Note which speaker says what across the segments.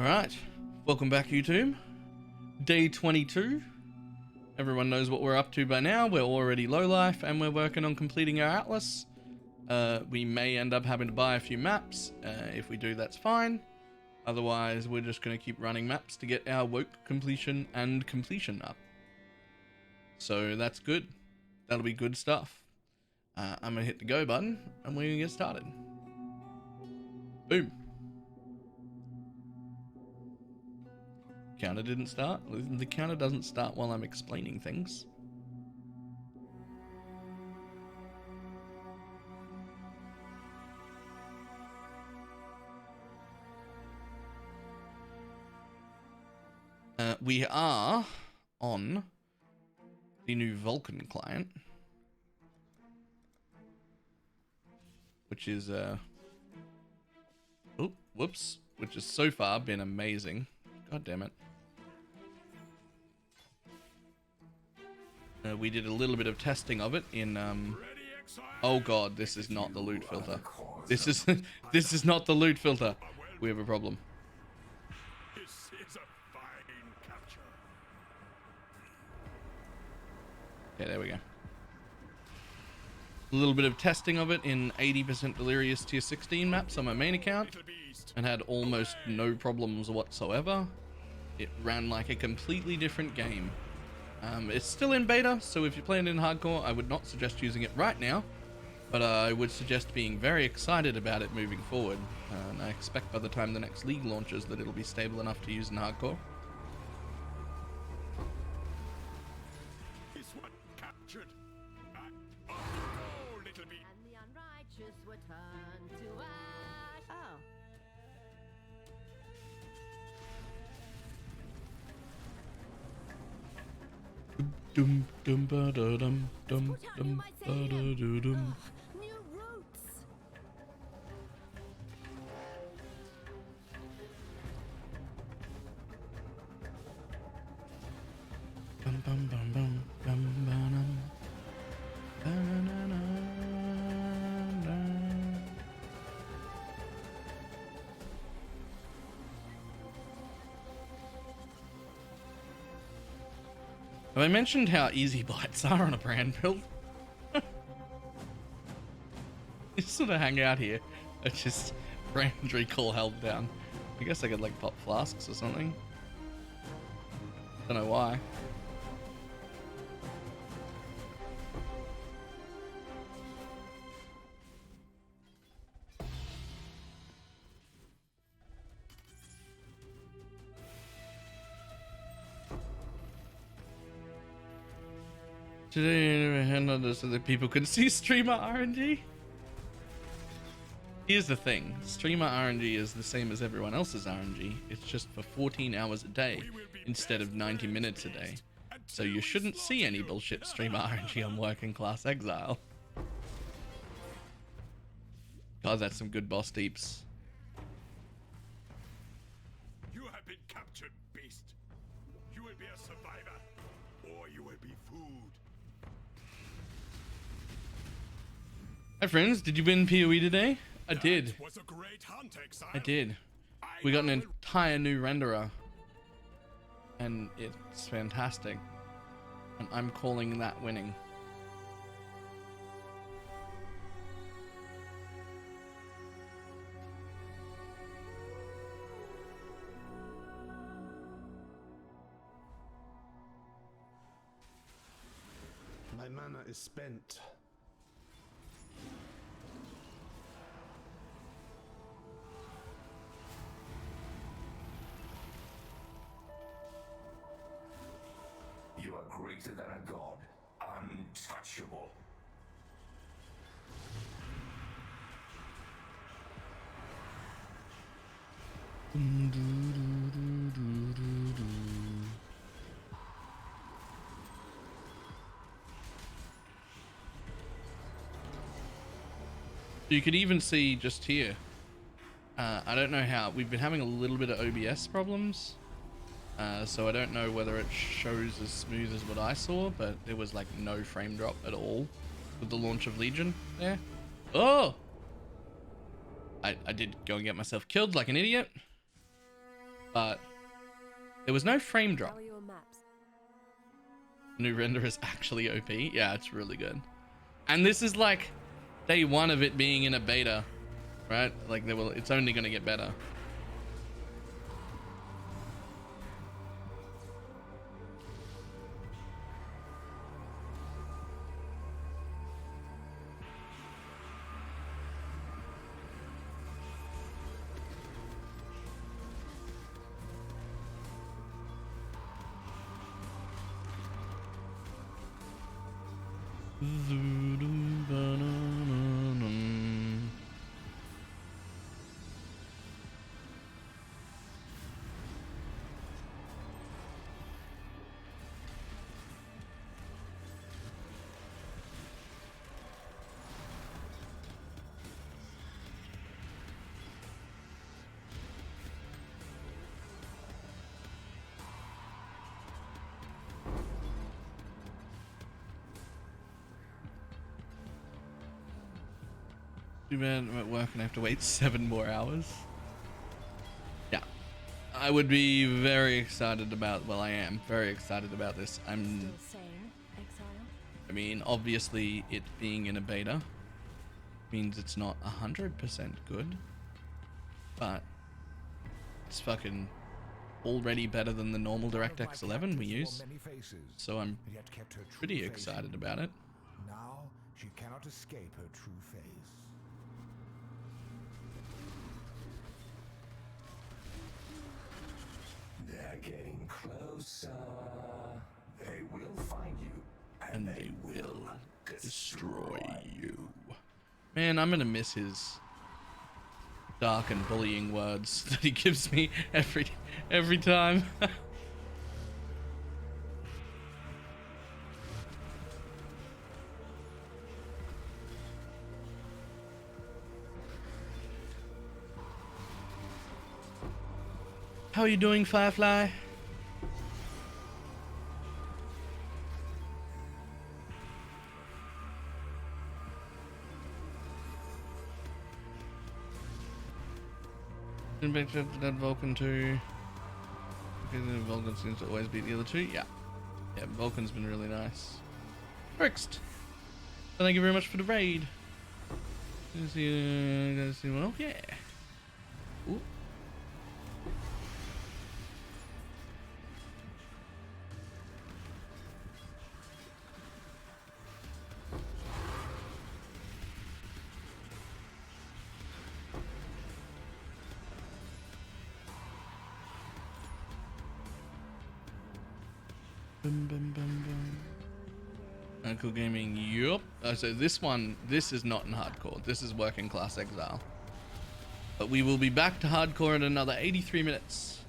Speaker 1: Alright, welcome back YouTube. Day 22. Everyone knows what we're up to by now. We're already low life and we're working on completing our atlas. We may end up having to buy a few maps. If we do, that's fine. Otherwise, we're just going to keep running maps to get our woke completion and completion up. So that's good. That'll be good stuff. I'm going to hit the go button and we're going to get started. Boom. Counter didn't start. The counter doesn't start while I'm explaining things. We are on the new Vulkan client, which is which has so far been amazing. God damn it. We did a little bit of testing of it in oh god, this is not the loot filter. This is not the loot filter. We have a problem.
Speaker 2: This is a fine capture.
Speaker 1: Okay, there we go. A little bit of testing of it in 80% Delirious tier 16 maps on my main account and had almost no problems whatsoever. It ran like a completely different game. It's still in beta, so if you're playing in hardcore, I would not suggest using it right now, but I would suggest being very excited about it moving forward. And I expect by the time the next league launches that it'll be stable enough to use in hardcore.
Speaker 2: This one captured. Oh, little bee.
Speaker 3: And the unrighteous were turned to ash. Oh.
Speaker 1: Dum dum ba da dum dum dum ba da doo dum.
Speaker 3: New routes.
Speaker 1: Bum bum bum bum bum bum bum. Have I mentioned how easy bites are on a brand build? You sort of hang out here. It's just brand recall held down. I guess I could like pop flasks or something. Don't know why. Today I handled this so that people could see streamer RNG. Here's the thing, streamer RNG is the same as everyone else's RNG. It's just for 14 hours a day instead of 90 minutes a day. So you shouldn't see any bullshit streamer RNG on Working Class Exile. God, that's some good boss deeps.
Speaker 2: You have been captured, beast. You will be a survivor, or you will be food.
Speaker 1: Hi friends, did you win PoE today? I did.
Speaker 2: That was a great hunt, Exile.
Speaker 1: I did. We got an entire new renderer. And it's fantastic. And I'm calling that winning.
Speaker 4: My mana is spent.
Speaker 5: You are greater than a god, untouchable.
Speaker 1: You could even see just here. I don't know how. We've been having a little bit of OBS problems. So I don't know whether it shows as smooth as what I saw, but there was like no frame drop at all with the launch of Legion there. Oh! I did go and get myself killed like an idiot. but there was no frame drop.
Speaker 6: How are your maps?
Speaker 1: New render is actually OP. Yeah, it's really good. And this is like day one of it being in a beta, right? Like it's only going to get better. Too bad I'm at work and I have to wait 7 more hours. Yeah, I would be very excited about, well, I am very excited about this.
Speaker 6: Still sane, Exile?
Speaker 1: I mean, obviously it being in a beta means it's not 100% good, but it's fucking already better than the normal DirectX 11 we use. So I'm pretty excited about it.
Speaker 7: Now she cannot escape her true face.
Speaker 5: They're getting closer. They will find you,
Speaker 1: And they will destroy you. Man, I'm gonna miss his dark and bullying words that he gives me every time. How are you doing, Firefly? Back to that Vulcan too. Vulcan seems to always beat the other two. Yeah. Yeah, Vulcan's been really nice. Next. Thank you very much for the raid. Guys doing well? Yeah. Ooh. Uncle Gaming, yup. So this is not in hardcore. This is Working Class Exile. But we will be back to hardcore in another 83 minutes.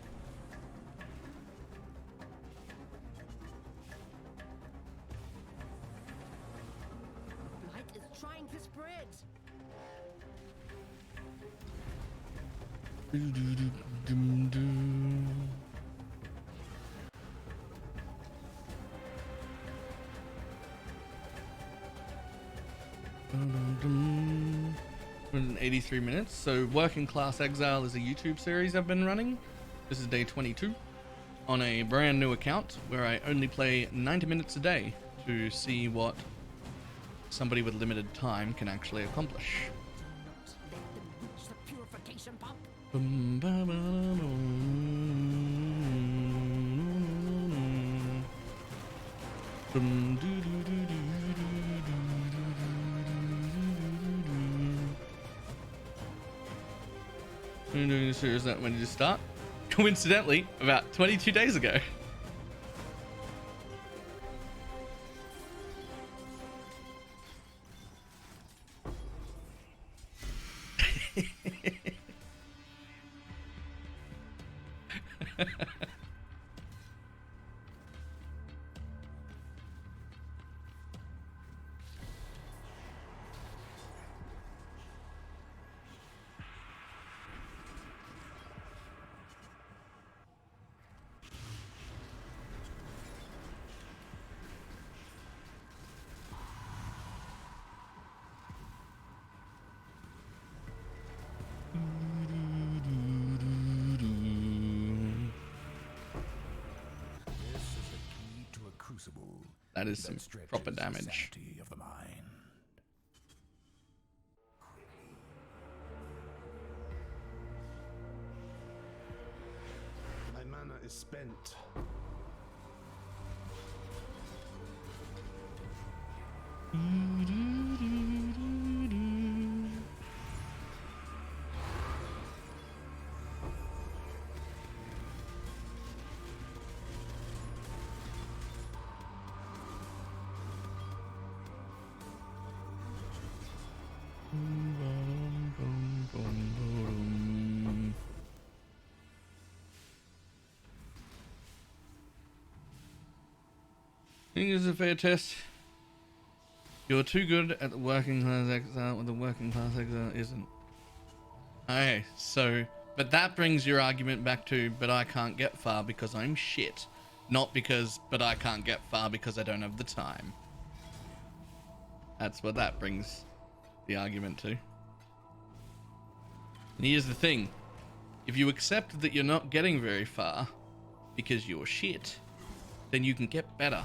Speaker 3: Light is trying to spread.
Speaker 1: In 83 minutes. So Working Class Exile is a YouTube series I've been running. This is day 22 on a brand new account where I only play 90 minutes a day to see what somebody with limited time can actually accomplish.
Speaker 3: Let them reach the purification pump.
Speaker 1: I'm doing this series that when did you start? Coincidentally, about 22 days ago. that is some
Speaker 7: that stretches
Speaker 1: proper
Speaker 7: the
Speaker 1: damage.
Speaker 7: sanity of the mind.
Speaker 4: My mana is spent.
Speaker 1: I think this is a fair test. You're too good at the Working Class Exile, what the Working Class Exile isn't. Okay, so, but that brings your argument back to, but I can't get far because I'm shit. Not because, but I can't get far because I don't have the time. That's what that brings the argument to. And here's the thing. If you accept that you're not getting very far because you're shit, then you can get better.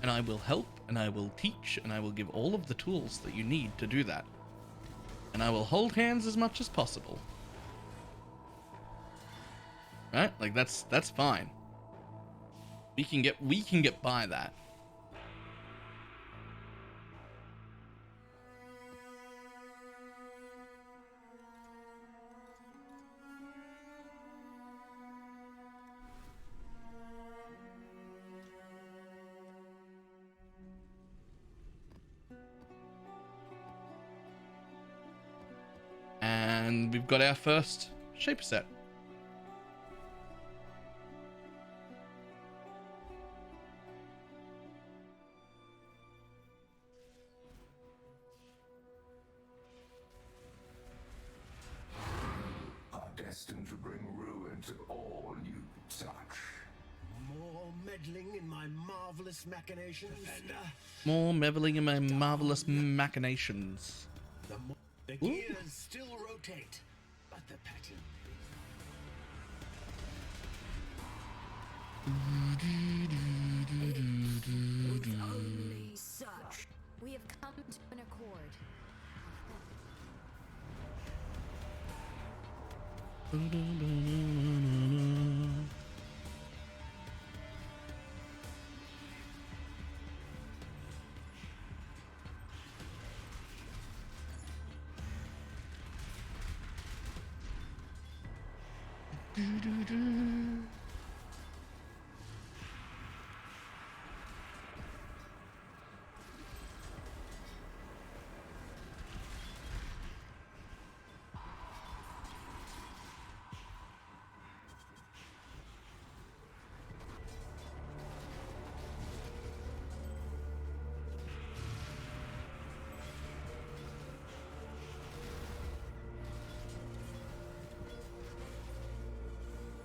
Speaker 1: And I will help, and I will teach, and I will give all of the tools that you need to do that. And I will hold hands as much as possible. Right? Like that's fine. We can get by that. And we've got our first shape set.
Speaker 5: Are destined to bring ruin to all you touch.
Speaker 8: More meddling in my marvelous machinations.
Speaker 1: More meddling in my marvelous machinations.
Speaker 8: The gears still rotate, but the pattern.
Speaker 3: Only such. We have come to an accord.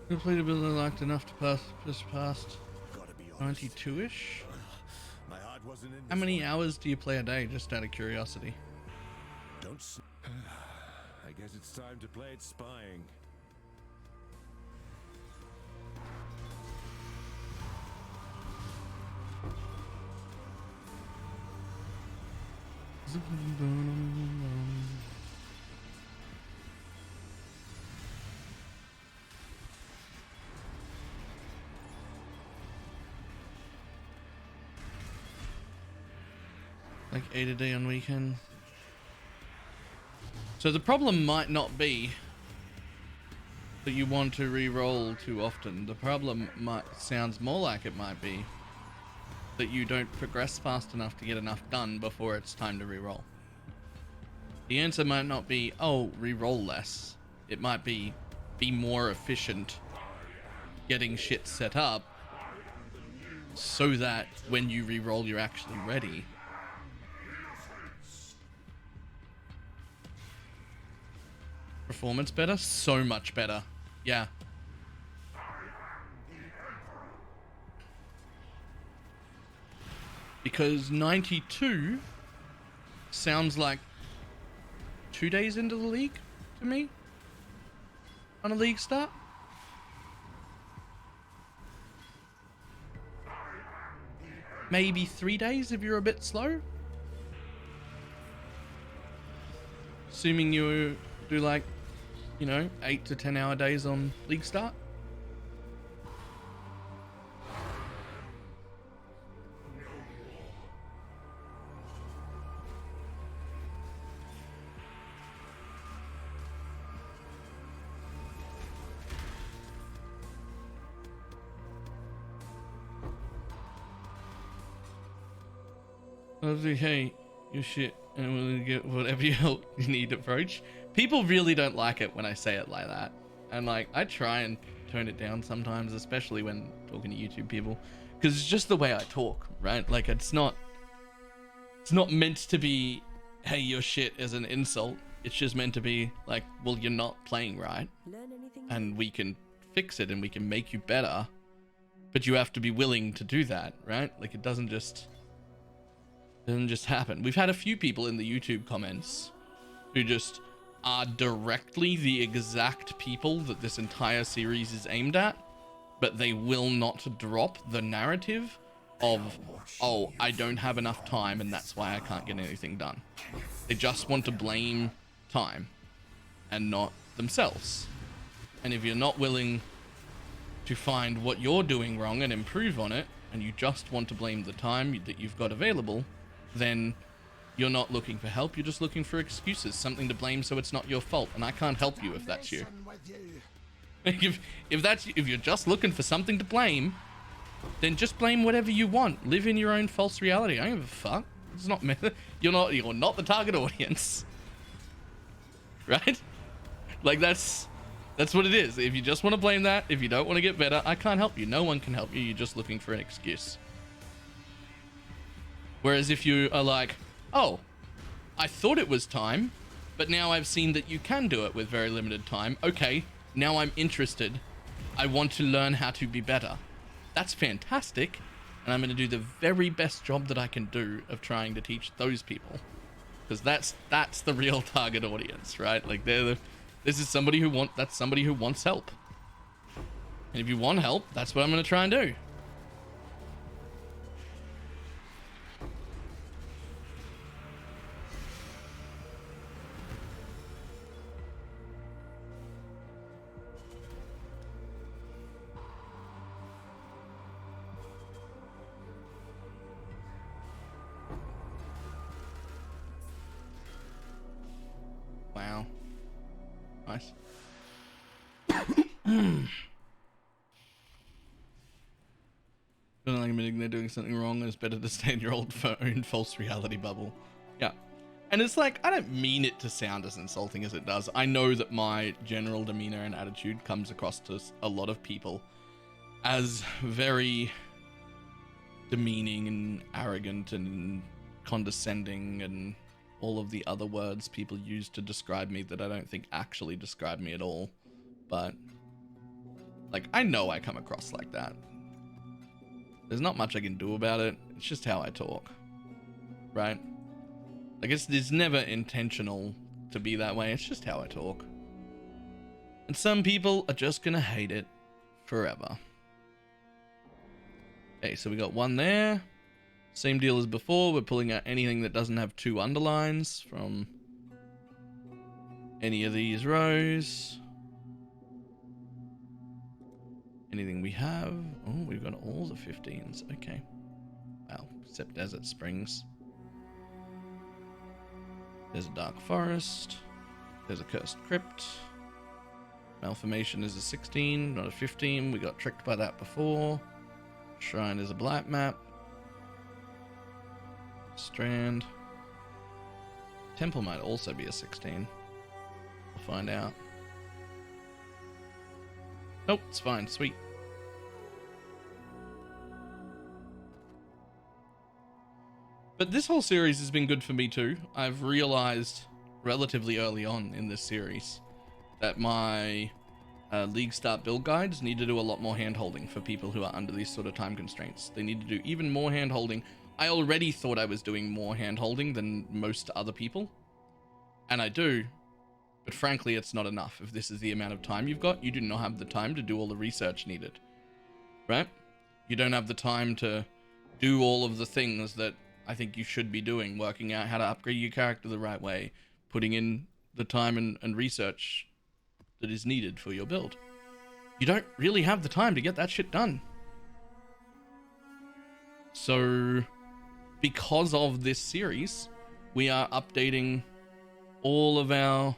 Speaker 1: Completed ability liked enough to pass just past
Speaker 7: Gotta be honest.
Speaker 1: 92-ish.
Speaker 7: My heart wasn't in
Speaker 1: How
Speaker 7: this
Speaker 1: many
Speaker 7: one.
Speaker 1: hours do you play a day, just out of curiosity?
Speaker 7: Don't. I guess it's time to play it spying.
Speaker 1: Like 8 a day on weekend. So the problem might not be that you want to re-roll too often. The problem sounds more like it might be that you don't progress fast enough to get enough done before it's time to re-roll. The answer might not be, oh, re-roll less. It might be more efficient getting shit set up so that when you re-roll you're actually ready. Performance better? So much better. Yeah. Because 92 sounds like 2 days into the league to me on a league start. maybe 3 days if you're a bit slow. Assuming you do like, you know, 8 to 10 hour days on League Start. Hey, you're shit, and we'll get whatever help you need approach. People really don't like it when I say it like that. And like, I try and tone it down sometimes, especially when talking to YouTube people, because it's just the way I talk, right? Like, it's not meant to be, hey, you're shit as an insult. It's just meant to be like, well, you're not playing right, and we can fix it and we can make you better, but you have to be willing to do that, right? Like, it doesn't just happen. We've had a few people in the YouTube comments who just are directly the exact people that this entire series is aimed at, but they will not drop the narrative of, oh, I don't have enough time and that's why I can't get anything done. They just want to blame time and not themselves. And if you're not willing to find what you're doing wrong and improve on it, and you just want to blame the time that you've got available, then you're not looking for help, you're just looking for excuses, something to blame so it's not your fault, and I can't help you if that's you. If you're just looking for something to blame, then just blame whatever you want. Live in your own false reality. I don't give a fuck. It's not me. You're not the target audience. Right? Like, that's what it is. If you just want to blame that, if you don't want to get better, I can't help you. No one can help you. You're just looking for an excuse. Whereas if you are like, oh, I thought it was time, but now I've seen that you can do it with very limited time. Okay, now I'm interested. I want to learn how to be better. That's fantastic. And I'm going to do the very best job that I can do of trying to teach those people. Because that's the real target audience, right? Like, this is somebody who wants help. And if you want help, that's what I'm going to try and do. Wow. Nice. Feeling like admitting they're doing something wrong, and it's better to stay in your own false reality bubble. Yeah. And it's like, I don't mean it to sound as insulting as it does. I know that my general demeanor and attitude comes across to a lot of people as very demeaning and arrogant and condescending and all of the other words people use to describe me that I don't think actually describe me at all. But, like, I know I come across like that. There's not much I can do about it. It's just how I talk. Right? Like, it's never intentional to be that way. It's just how I talk. And some people are just gonna hate it forever. Okay, so we got one there. Same deal as before. We're pulling out anything that doesn't have 2 underlines from any of these rows. Anything we have. Oh, we've got all the 15s. Okay. Wow. Except Desert Springs. There's a Dark Forest. There's a Cursed Crypt. Malformation is a 16, not a 15. We got tricked by that before. Shrine is a black map. Strand. Temple might also be a 16. We'll find out. Nope, it's fine. Sweet. But this whole series has been good for me too. I've realized relatively early on in this series that my League Start build guides need to do a lot more hand-holding for people who are under these sort of time constraints. They need to do even more hand-holding. I already thought I was doing more hand-holding than most other people, and I do, but frankly it's not enough. If this is the amount of time you've got, you do not have the time to do all the research needed, right? You don't have the time to do all of the things that I think you should be doing, working out how to upgrade your character the right way, putting in the time and research that is needed for your build. You don't really have the time to get that shit done. So, because of this series, we are updating all of our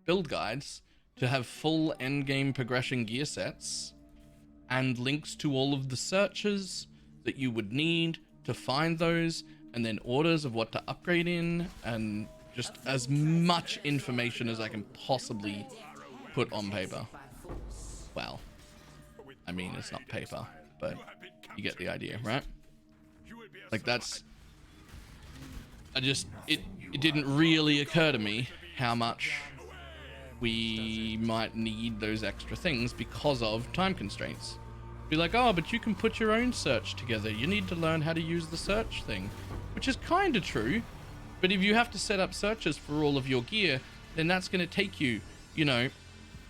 Speaker 1: build guides to have full endgame progression gear sets and links to all of the searches that you would need to find those, and then orders of what to upgrade in, and just as much information as I can possibly put on paper. Well, I mean, it's not paper, but you get the idea, right? Like, that's... it didn't really occur to me how much we might need those extra things because of time constraints. Be like, oh, but you can put your own search together. You need to learn how to use the search thing, which is kind of true. But if you have to set up searches for all of your gear, then that's going to take you, you know,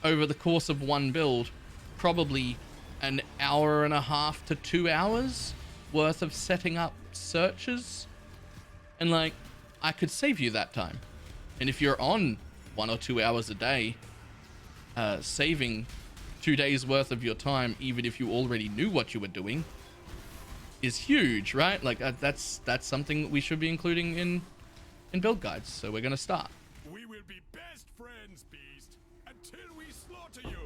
Speaker 1: over the course of one build, probably an hour and a half to 2 hours worth of setting up searches. And like, I could save you that time. And if you're on 1 or 2 hours a day, saving 2 days worth of your time, even if you already knew what you were doing, is huge, right? Like, that's something that we should be including in build guides. So we're gonna start.
Speaker 2: We will be best friends, Beast, until we slaughter you.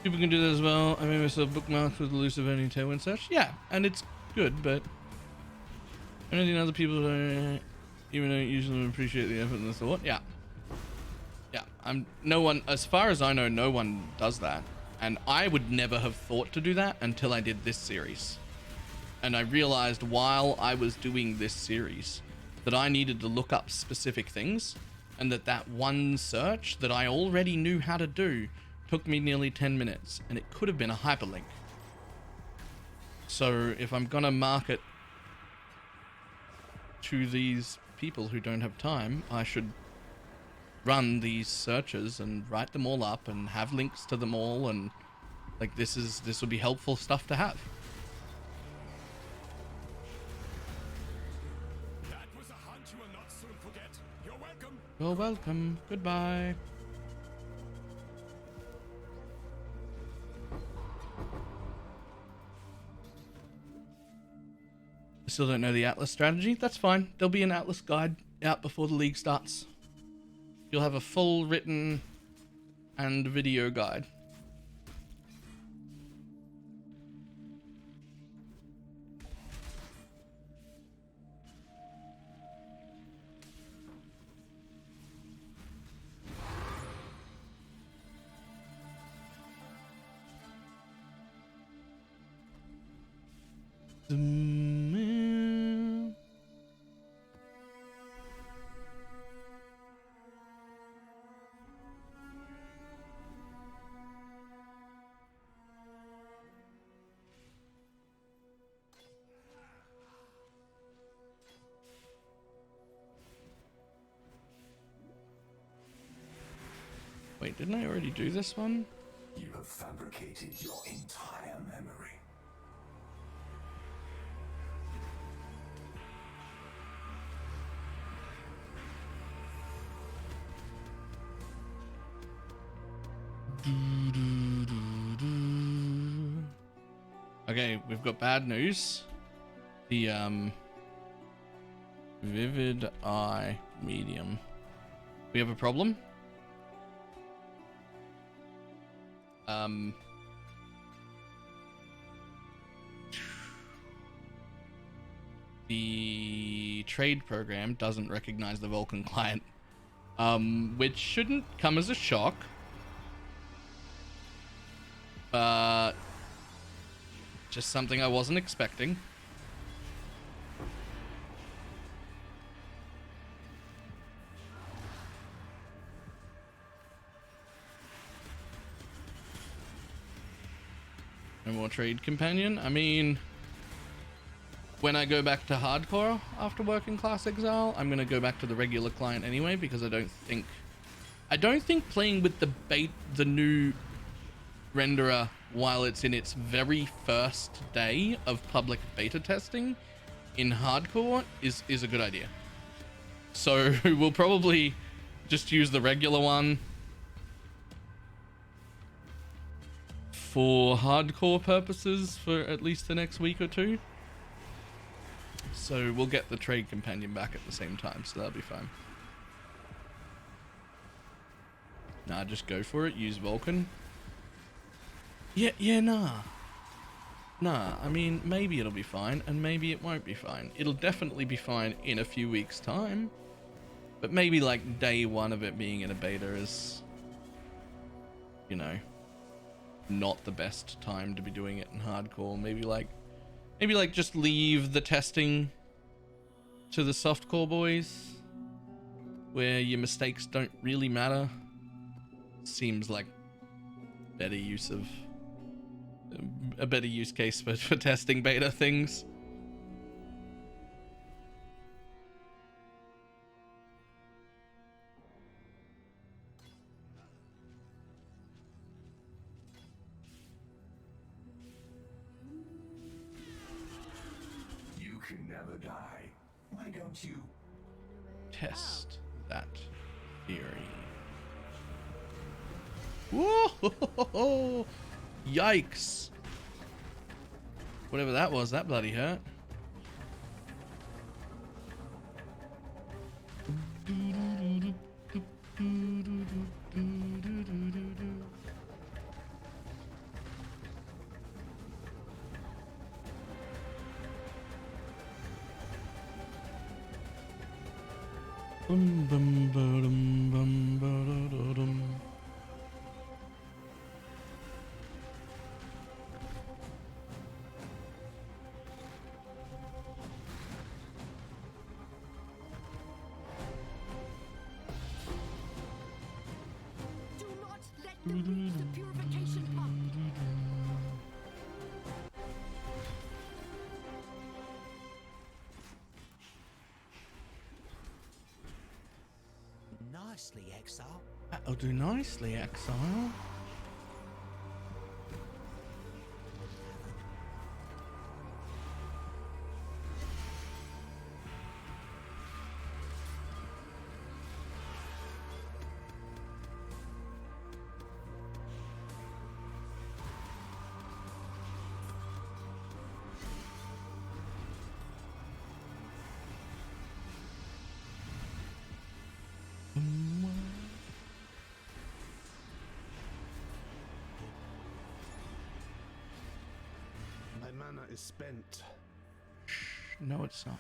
Speaker 1: People can do that as well. I made myself bookmarks with elusive ending tailwind search. Yeah, and it's good, but I don't think other people don't even don't usually appreciate the effort and the thought. Yeah. Yeah. No one, as far as I know, no one does that. And I would never have thought to do that until I did this series. And I realized while I was doing this series that I needed to look up specific things, and that one search that I already knew how to do took me nearly 10 minutes, and it could have been a hyperlink. So if I'm gonna market to these people who don't have time, I should run these searches and write them all up and have links to them all, and like, this would be helpful stuff to have.
Speaker 2: That was a hunt you will not soon forget. You're welcome.
Speaker 1: You're welcome. Goodbye. I still don't know the Atlas strategy. That's fine. There'll be an Atlas guide out before the league starts. You'll have a full written and video guide. Wait, didn't I already do this one?
Speaker 5: You have fabricated your entire memory.
Speaker 1: Okay, we've got bad news. The vivid eye medium. We have a problem. The trade program doesn't recognize the Vulcan client, which shouldn't come as a shock. Just something I wasn't expecting. No more trade companion. I mean, when I go back to hardcore after Working Class Exile, I'm gonna go back to the regular client anyway, because I don't think playing with the new renderer while it's in its very first day of public beta testing in hardcore is a good idea. So we'll probably just use the regular one for hardcore purposes for at least the next week or two. So we'll get the trade companion back at the same time, so that'll be fine. Nah, just go for it. Use Vulcan. Yeah, nah. I mean, maybe it'll be fine, and maybe it won't be fine. It'll definitely be fine in a few weeks' time, but maybe like day one of it being in a beta is, you know, not the best time to be doing it in hardcore. Maybe like just leave the testing to the softcore boys, where your mistakes don't really matter. Seems like a better use case for testing beta things.
Speaker 5: You can never die. Why don't you?
Speaker 1: Test that theory. Whoa! Yikes! Whatever that was, that bloody hurt. Bum, bum, ba-dum, bum, ba-da-da-dum.
Speaker 3: Do not let them reach the purification pump.
Speaker 8: Nicely, Exile.
Speaker 1: That'll do nicely, Exile.
Speaker 4: My mana is spent.
Speaker 1: No, it's not.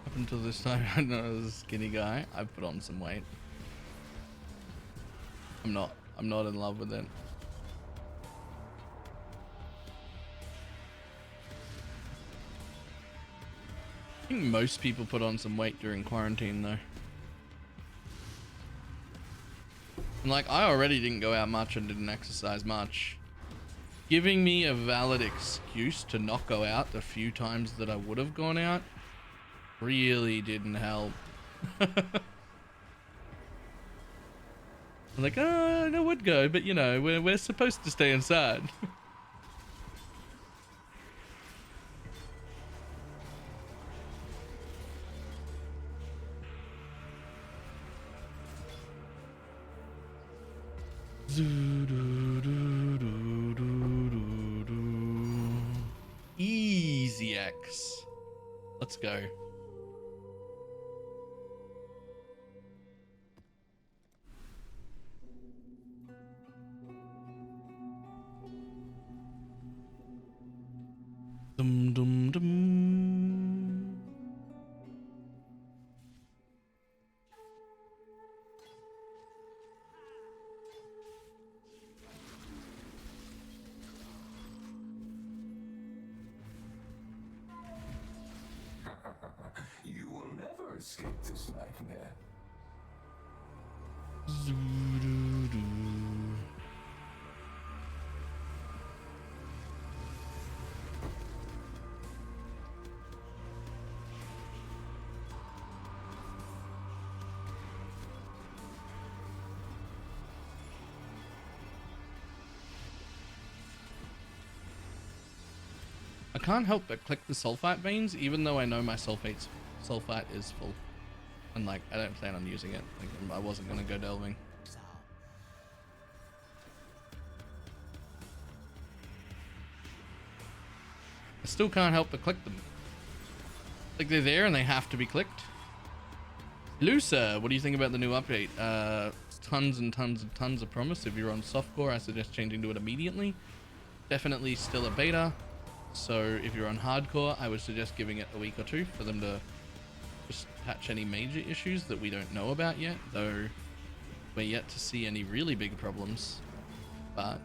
Speaker 1: Up until this time, I know I was a skinny guy. I've put on some weight. I'm not in love with it. I think most people put on some weight during quarantine though. And like, I already didn't go out much and didn't exercise much. Giving me a valid excuse to not go out the few times that I would have gone out really didn't help. I'm like, oh, I would go, but you know, we're supposed to stay inside. Easy X. Let's go. Dum dum dum.
Speaker 5: escape this nightmare.
Speaker 1: I can't help but click the sulfite veins, even though I know my sulfite is full. And like, I don't plan on using it. Like, I wasn't gonna go delving. I still can't help but click them. Like, they're there and they have to be clicked. Lusa, what do you think about the new update? Tons and tons and tons of promise. If you're on softcore, I suggest changing to it immediately. Definitely still a beta. So if you're on hardcore, I would suggest giving it a week or two for them to just patch any major issues that we don't know about yet, though we're yet to see any really big problems. But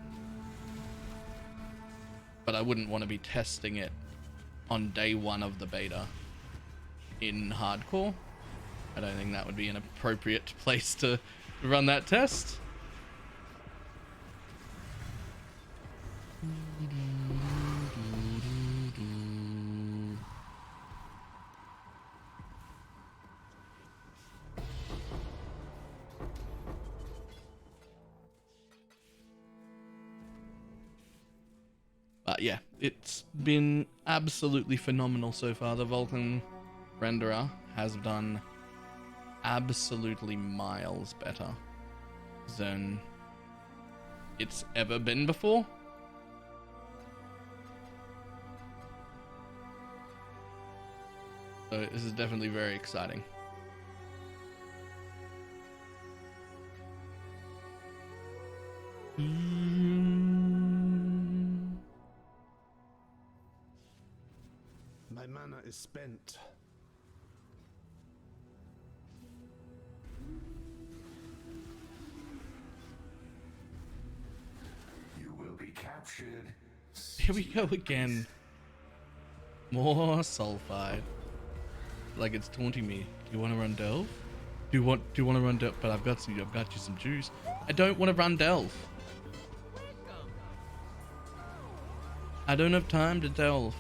Speaker 1: I wouldn't want to be testing it on day one of the beta in hardcore. I don't think that would be an appropriate place to run that test. But yeah, it's been absolutely phenomenal so far. The Vulkan renderer has done absolutely miles better than it's ever been before. So this is definitely very exciting.
Speaker 4: My mana is spent.
Speaker 5: You will be captured.
Speaker 1: Here we go again. More sulfide. Like it's taunting me. Do you want to run delve? Do you want to run delve? But I've got you some juice. I don't want to run delve. I don't have time to delve.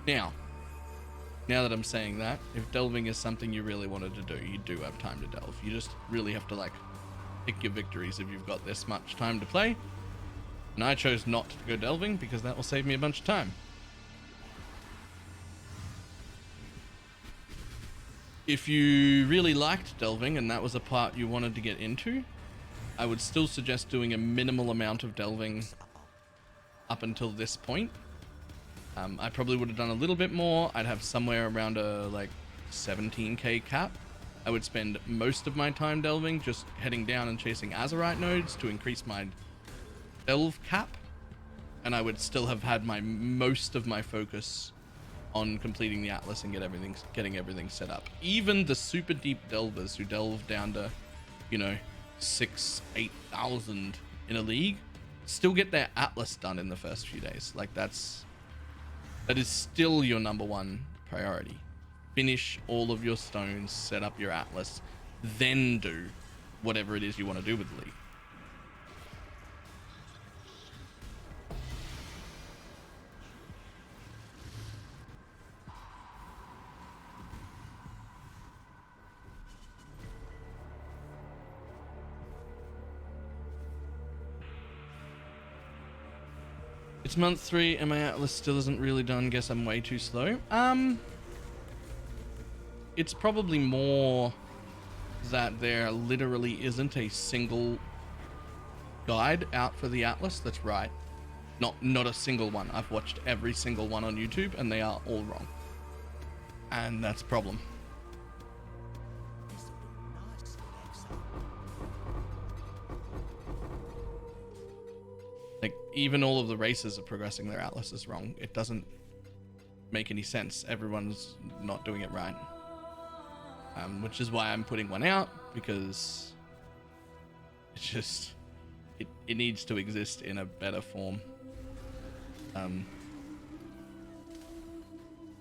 Speaker 1: Now that I'm saying that, if delving is something you really wanted to do, you do have time to delve. You just really have to like pick your victories if you've got this much time to play. And I chose not to go delving because that will save me a bunch of time. If you really liked delving and that was a part you wanted to get into, I would still suggest doing a minimal amount of delving up until this point. I probably would have done a little bit more. I'd have somewhere around a like 17k cap. I would spend most of my time delving, just heading down and chasing Azerite nodes to increase my delve cap. And I would still have had most of my focus on completing the Atlas and getting everything set up. Even the super deep delvers who delve down to, 6,000-8,000 in a league still get their Atlas done in the first few days. Like that is still your number one priority. Finish all of your stones, set up your Atlas, then do whatever it is you want to do with the league. It's month 3 and my Atlas still isn't really done. Guess I'm way too slow. It's probably more that there literally isn't a single guide out for the Atlas that's right. Not a single one. I've watched every single one on YouTube and they are all wrong. And that's a problem. Like, even all of the races are progressing their Atlases wrong. It doesn't make any sense. Everyone's not doing it right. Which is why I'm putting one out, because it's just, it needs to exist in a better form.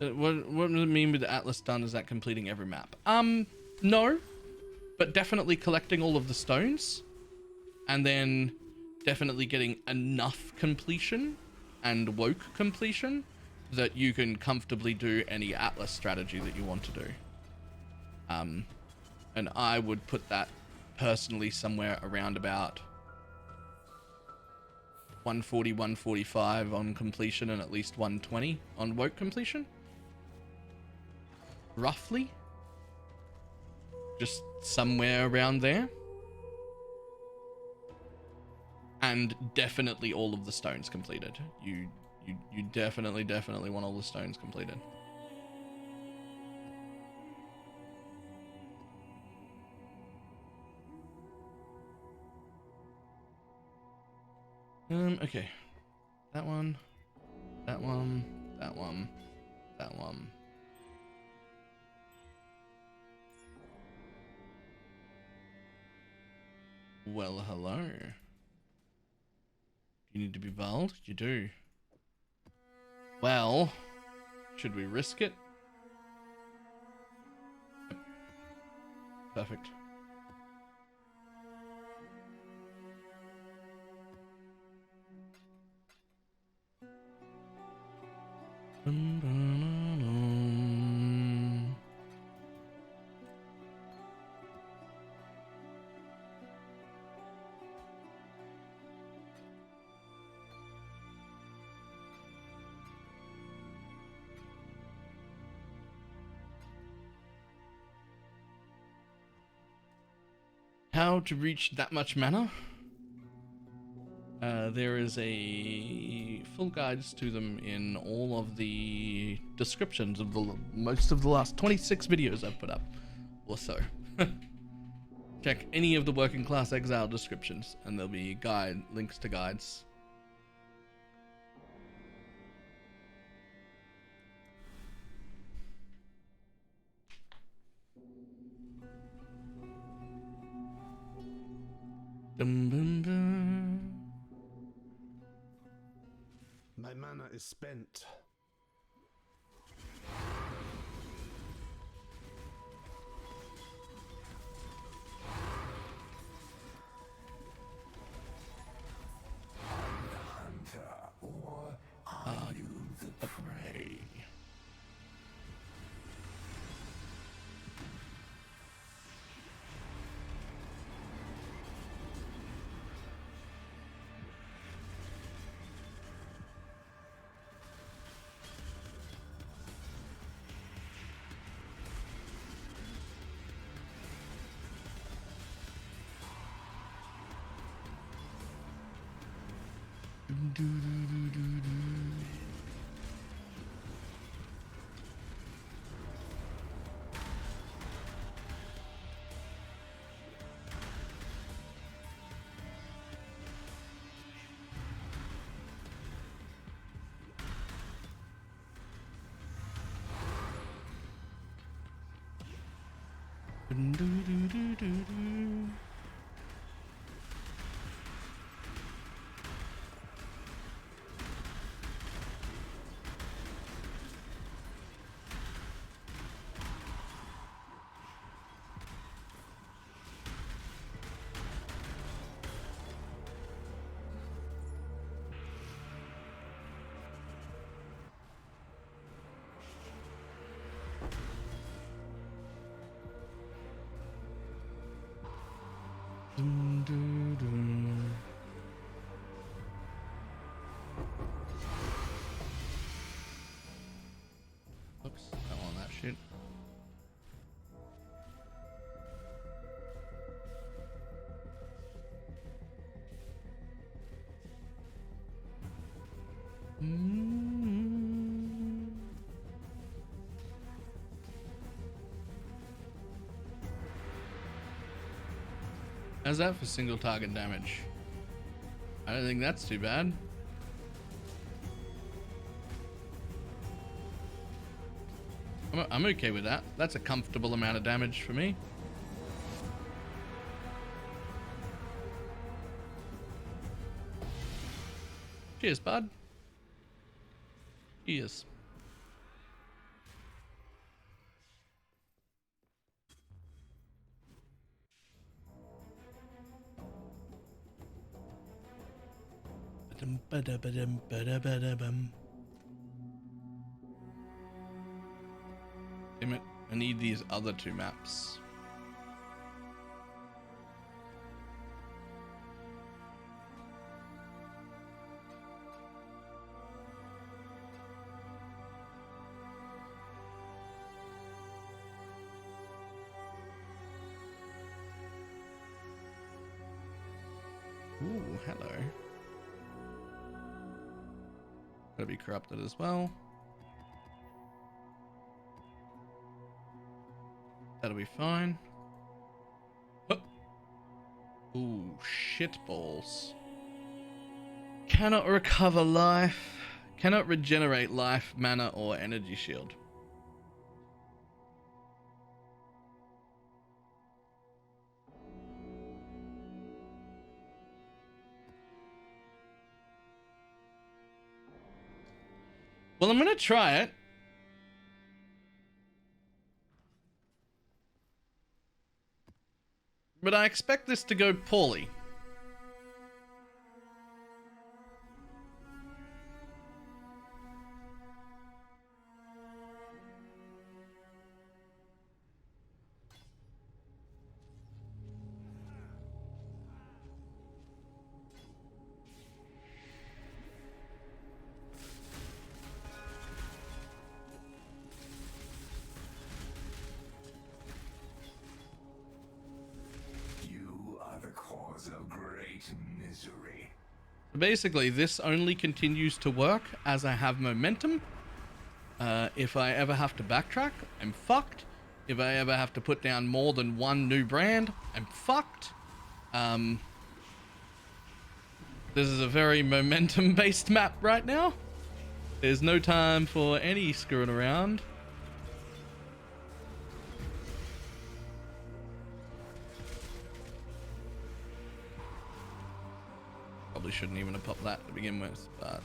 Speaker 1: What does it mean with the Atlas done? Is that completing every map? No, but definitely collecting all of the stones, and then definitely getting enough completion and woke completion that you can comfortably do any Atlas strategy that you want to do. And I would put that personally somewhere around about 140, 145 on completion and at least 120 on woke completion. Roughly. Just somewhere around there. And definitely all of the stones completed. You definitely want all the stones completed. Okay. That one. That one. That one. That one. Well, hello. You need to be bald? You do. Well, should we risk it? Yep. Perfect. How to reach that much mana? There is a full guides to them in all of the descriptions of the most of the last 26 videos I've put up, or so. Check any of the Working Class Exile descriptions, and there'll be links to guides. Dum, dum, dum.
Speaker 4: My mana is spent.
Speaker 5: Hunter, or are you the prey? Oops, I don't want that shit. How's that for single target damage? I don't think that's too bad. I'm okay with that. That's a comfortable amount of damage for me. Cheers, bud. Cheers.
Speaker 1: Damn it, I need these other two maps. Ooh, hello. Gotta be corrupted as well. That'll be fine. Oh. Ooh, shit balls. Cannot recover life. Cannot regenerate life, mana, or energy shield. Well, I'm gonna try it. But I expect this to go poorly.
Speaker 5: Of great misery.
Speaker 1: Basically, this only continues to work as I have momentum. If I ever have to backtrack, I'm fucked. If I ever have to put down more than one new brand, I'm fucked. This is a very momentum-based map right now. There's no time for any screwing around. Probably shouldn't even have popped that to begin with, but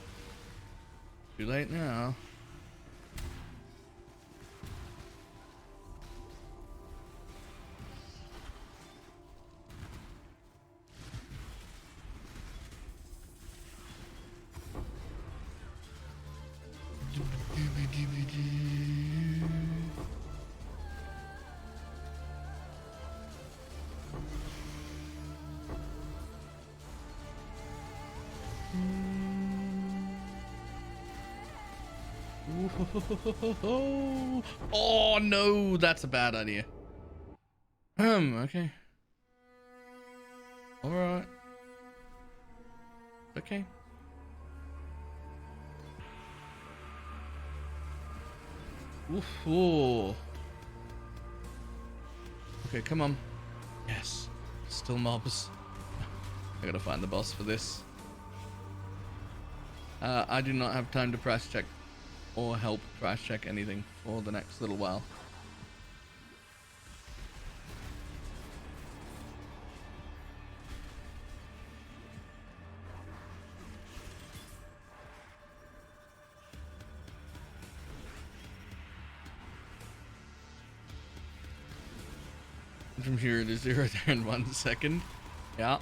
Speaker 1: too late now. Oh no, that's a bad idea. Okay. Alright. Okay. Oof. Oh. Okay, come on. Yes. Still mobs. I gotta find the boss for this. I do not have time to price check or help price check anything for the next little while. From here to 0 there in 1 second. Yeah.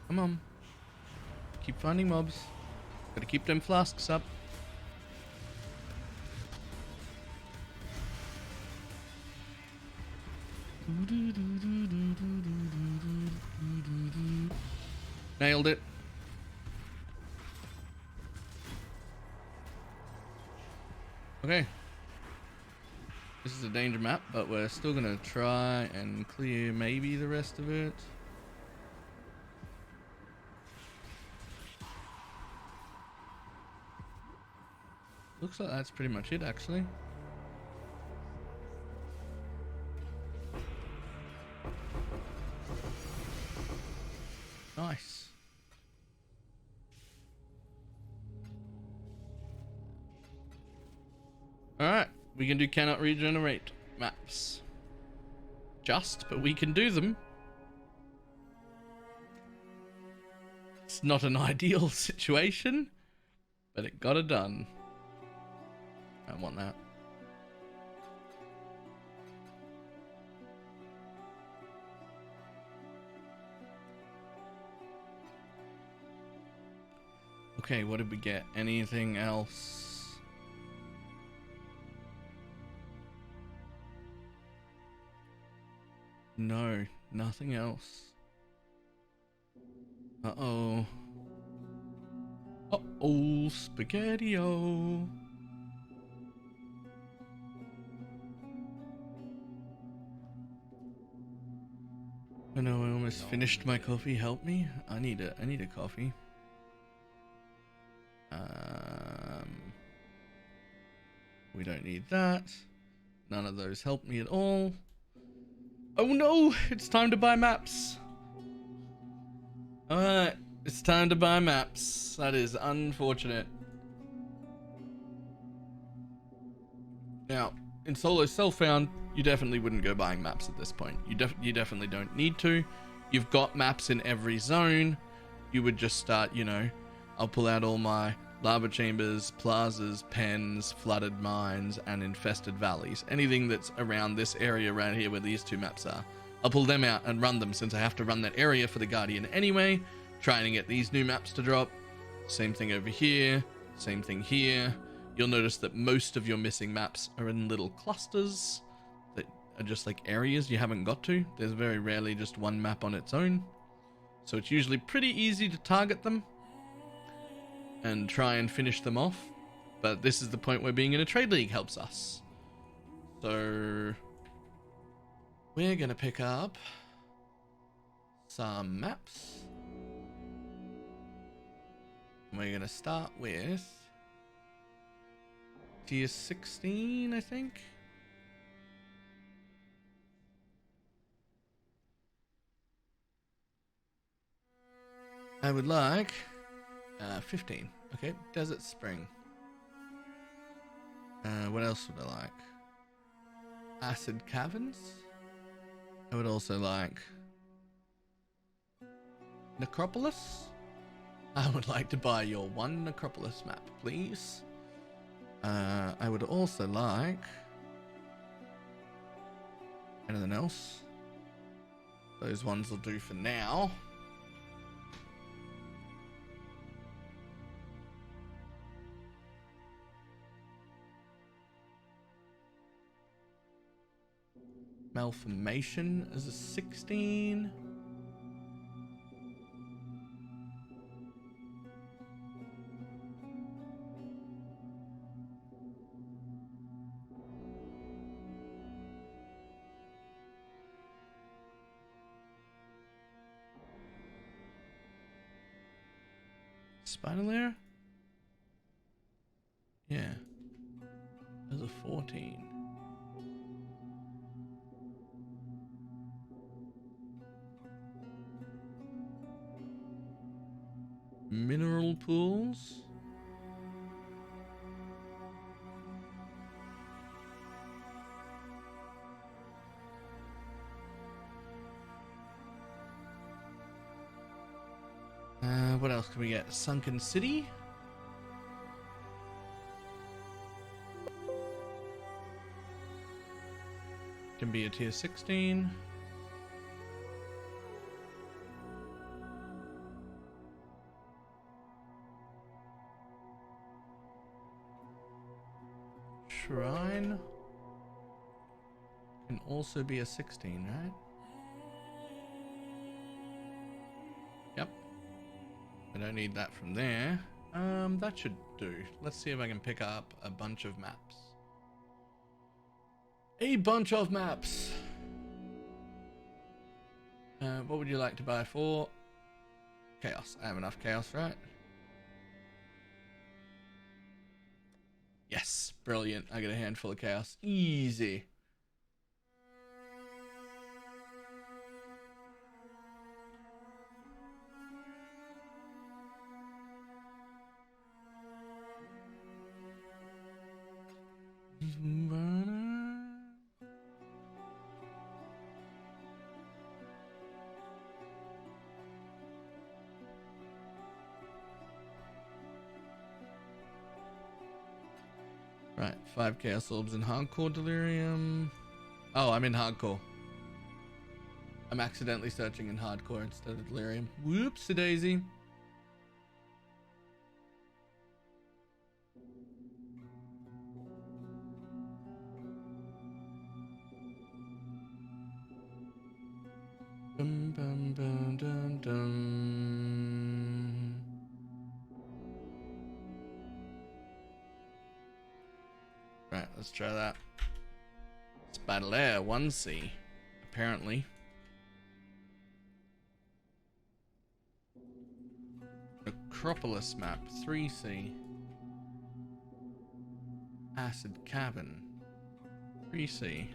Speaker 1: Come on. Keep finding mobs. Gotta keep them flasks up. Nailed it. Okay. This is a danger map, but we're still gonna try and clear maybe the rest of it. Looks like that's pretty much it, actually. Nice. Alright, we can do cannot regenerate maps. But we can do them. It's not an ideal situation, but it got it done. I want that. Okay, what did we get? Anything else? No, nothing else. Uh-oh. Uh-oh, spaghetti-o. Oh no, I almost finished my coffee. Help me. I need a coffee. We don't need that. None of those help me at all. Oh no, it's time to buy maps. Alright, it's time to buy maps. That is unfortunate. Now, in solo self-found, you definitely wouldn't go buying maps at this point. You definitely don't need to. You've got maps in every zone. You would just start, you know, I'll pull out all my lava chambers, plazas, pens, flooded mines, and infested valleys. Anything that's around this area right here where these two maps are. I'll pull them out and run them since I have to run that area for the Guardian anyway. Trying to get these new maps to drop. Same thing over here. Same thing here. You'll notice that most of your missing maps are in little clusters that are just like areas you haven't got to. There's very rarely just one map on its own. So it's usually pretty easy to target them and try and finish them off. But this is the point where being in a trade league helps us. So we're going to pick up some maps. And we're going to start with tier 16, I think. I would like 15. Okay, Desert Spring. What else would I like? Acid Caverns. I would also like Necropolis. I would like to buy your one Necropolis map, please. I would also like anything else. Those ones will do for now. Malformation is a 16. Spider lair? Yeah. There's a 14. Mineral pools. What else can we get? Sunken City. Can be a tier 16. Shrine can also be a 16, right? Yep. I don't need that from there. That should do. Let's see if I can pick up a bunch of maps. A bunch of maps. What would you like to buy for? Chaos. I have enough chaos, right? Yes, brilliant. I get a handful of chaos. Easy. Right, 5 chaos orbs in hardcore delirium. Oh, I'm in hardcore. I'm accidentally searching in hardcore instead of delirium. Whoopsie daisy. Bum, bum, bum, dum, dum. Right, let's try that. It's Baudelaire 1C, apparently. Acropolis map 3C. Acid Cavern 3C.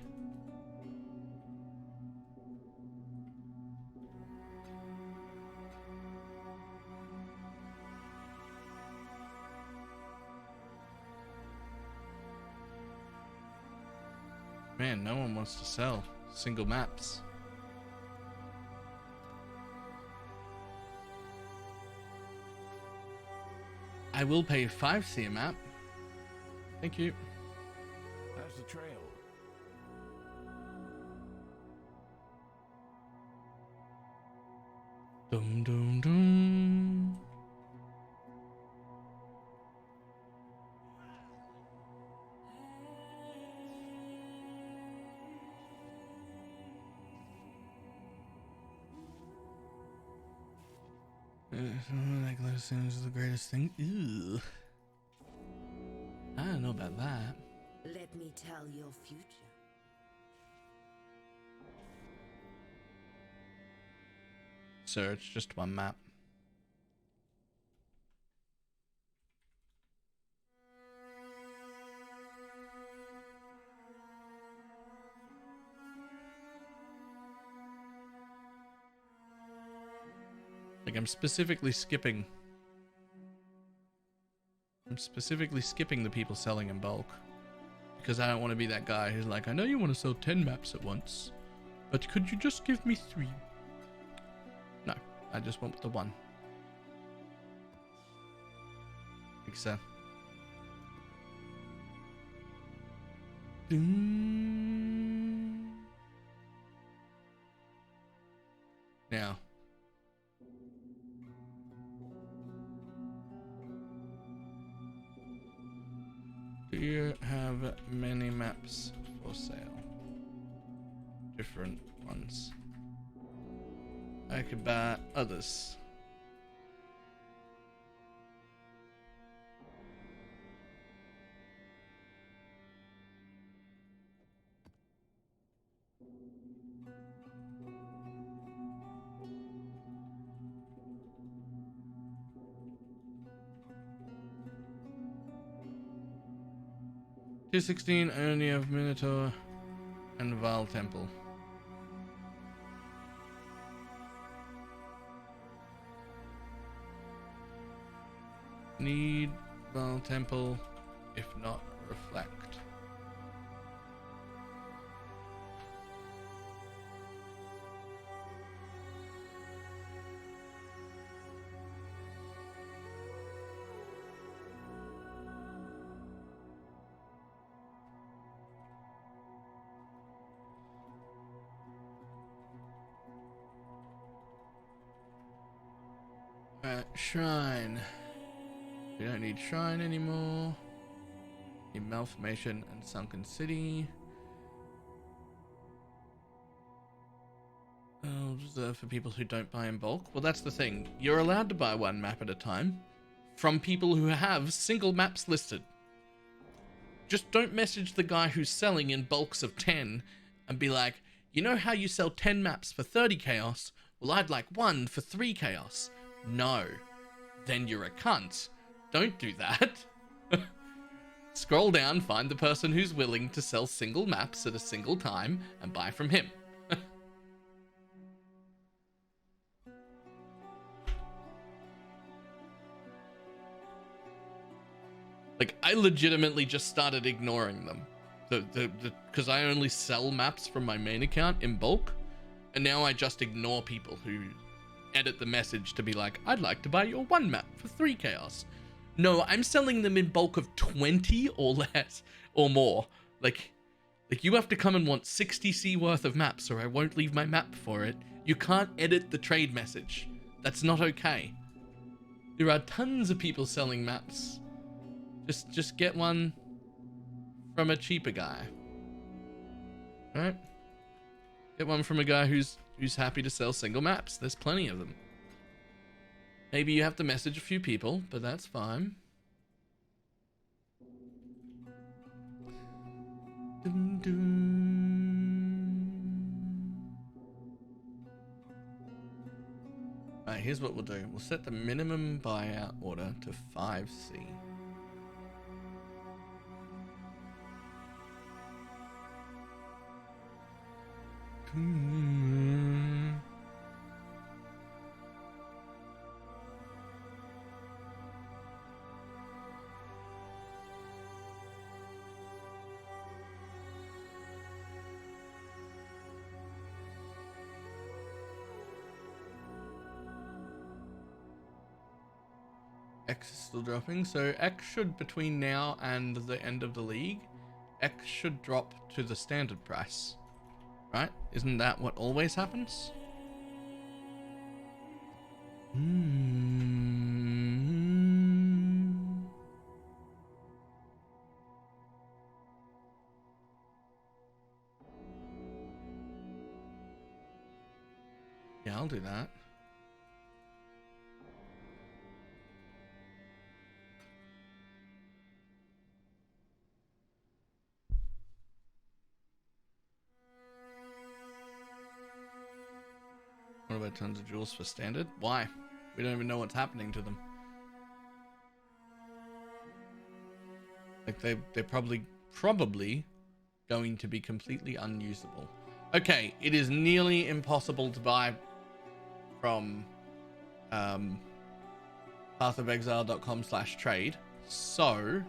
Speaker 1: Man, no one wants to sell single maps. I will pay 5C a map. Thank you.
Speaker 7: How's the trail?
Speaker 1: Dum dum dum. Like those things are the greatest thing. Ew. I don't know about that.
Speaker 3: Let me tell your future.
Speaker 1: Sir, it's just one map. Like I'm specifically skipping the people selling in bulk. Because I don't want to be that guy who's like, I know you want to sell 10 maps at once, but could you just give me 3? No, I just want the one. Like so. Now. Do you have many maps for sale? Different ones. I could buy others. Tier 16 only of Minotaur and Val Temple. Need Val Temple, if not Reflect. Shrine. We don't need Shrine anymore. Need Malformation and Sunken City. Oh, reserved for people who don't buy in bulk. Well, that's the thing. You're allowed to buy one map at a time from people who have single maps listed. Just don't message the guy who's selling in bulks of 10 and be like, you know how you sell 10 maps for 30 chaos? Well, I'd like one for 3 chaos. No. Then you're a cunt. Don't do that. Scroll down, find the person who's willing to sell single maps at a single time, and buy from him. Like, I legitimately just started ignoring them. Because I only sell maps from my main account in bulk, and now I just ignore people who edit the message to be like, I'd like to buy your one map for 3 chaos. No, I'm selling them in bulk of 20 or less or more. Like you have to come and want 60C worth of maps or I won't leave my map for it. You can't edit the trade message. That's not okay. There are tons of people selling maps. Just get one from a cheaper guy. Alright? Get one from a guy who's Who's happy to sell single maps? There's plenty of them. Maybe you have to message a few people, but that's fine. Dum, dum. Alright, here's what we'll do. We'll set the minimum buyout order to 5C. X is still dropping, so X should, between now and the end of the league, X should drop to the standard price, right? Isn't that what always happens? Yeah, I'll do that. What about tons of jewels for standard? Why? We don't even know what's happening to them. Like they're probably going to be completely unusable. Okay, it is nearly impossible to buy from pathofexile.com/trade. So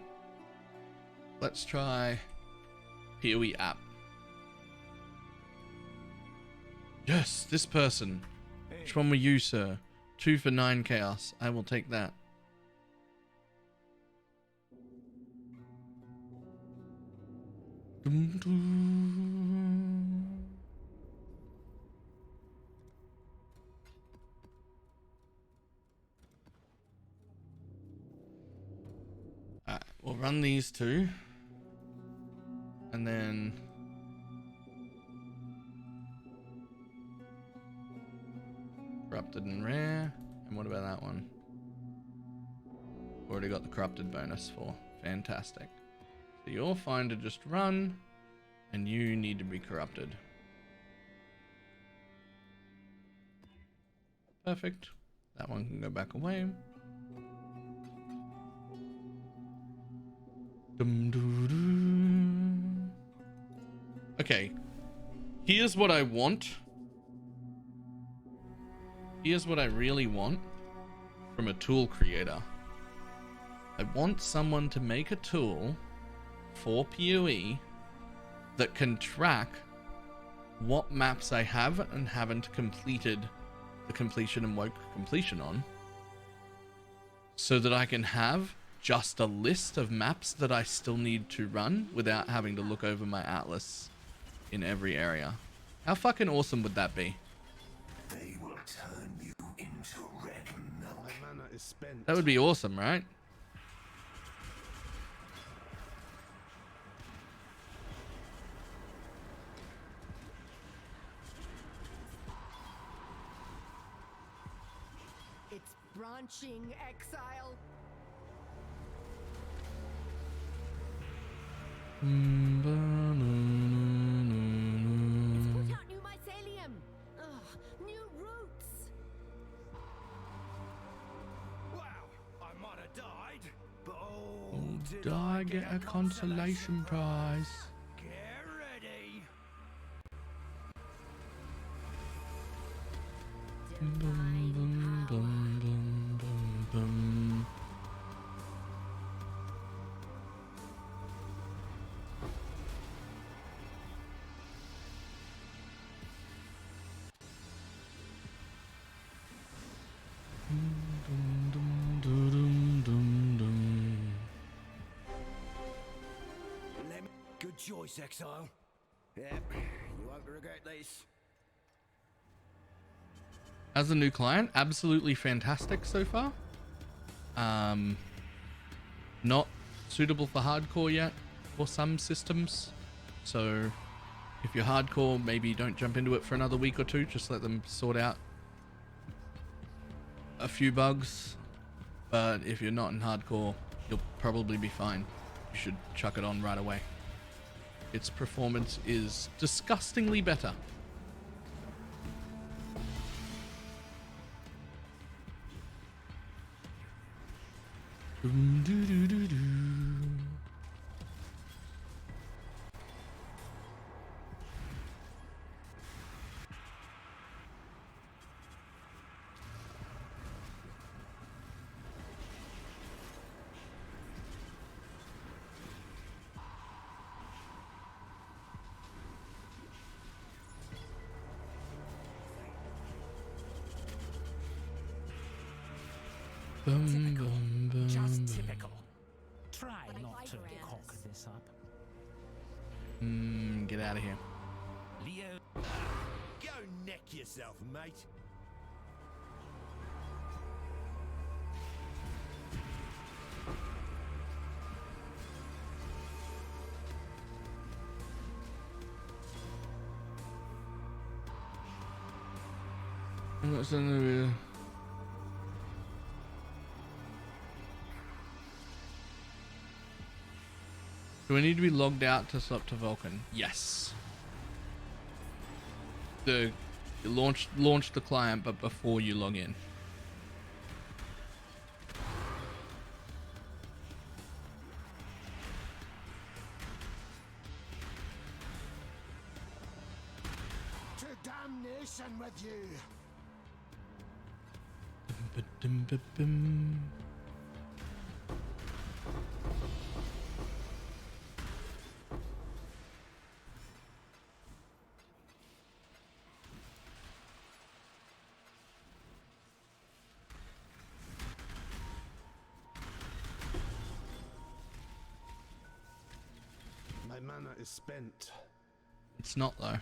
Speaker 1: let's try PoE app. Yes, this person. Which one were you, sir? 2 for 9 chaos. I will take that. Dum, dum. Alright, we'll run these two. And then corrupted and rare. And what about that one? Already got the corrupted bonus for. Fantastic. So you're fine to just run, and you need to be corrupted. Perfect. That one can go back away. Dum, doo, doo. Okay. Here's what I want. Here's what I really want from a tool creator. I want someone to make a tool for PoE that can track what maps I have and haven't completed the completion and woke completion on, so that I can have just a list of maps that I still need to run without having to look over my atlas in every area. How fucking awesome would that be?
Speaker 5: They will turn you into red milk.
Speaker 4: My mana is spent.
Speaker 1: That would be awesome, right?
Speaker 3: It's branching exile. It's put out new mycelium. Ugh, new roots.
Speaker 8: Wow, I might have died, but
Speaker 1: Did I get a consolation prize?
Speaker 8: Get ready.
Speaker 1: Bum, bum, bum, bum, bum, bum. Dum, dum, dum, dum, dum, dum.
Speaker 8: Good choice, Exile. Yep, you won't regret this.
Speaker 1: As a new client, absolutely fantastic so far. Not suitable for hardcore yet for some systems. So If you're hardcore, maybe don't jump into it for another week or two. Just let them sort out a few bugs. But if you're not in hardcore, you'll probably be fine. You should chuck it on right away. Its performance is disgustingly better.
Speaker 9: Just typical. Try not to cock this up.
Speaker 1: Get out of here.
Speaker 5: Leo. Go neck yourself, mate.
Speaker 1: What's in the... Do I need to be logged out to swap to Vulcan? Yes. Launch the client, but before you log in.
Speaker 8: To damnation with you.
Speaker 1: Ba-dum-ba-bum.
Speaker 4: My mana is spent.
Speaker 1: It's not though.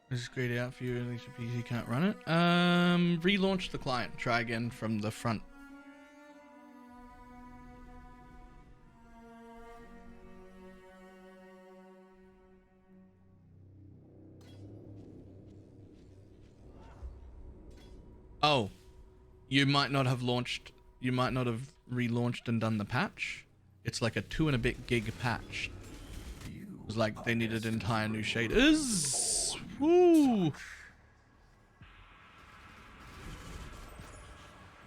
Speaker 1: This is grayed out for you, at least if you can't run it. Relaunch the client. Try again from the front. Oh, you might not have launched. You might not have relaunched and done the patch. It's like a 2 and a bit gig patch. It was like they needed entire new shaders. Woo!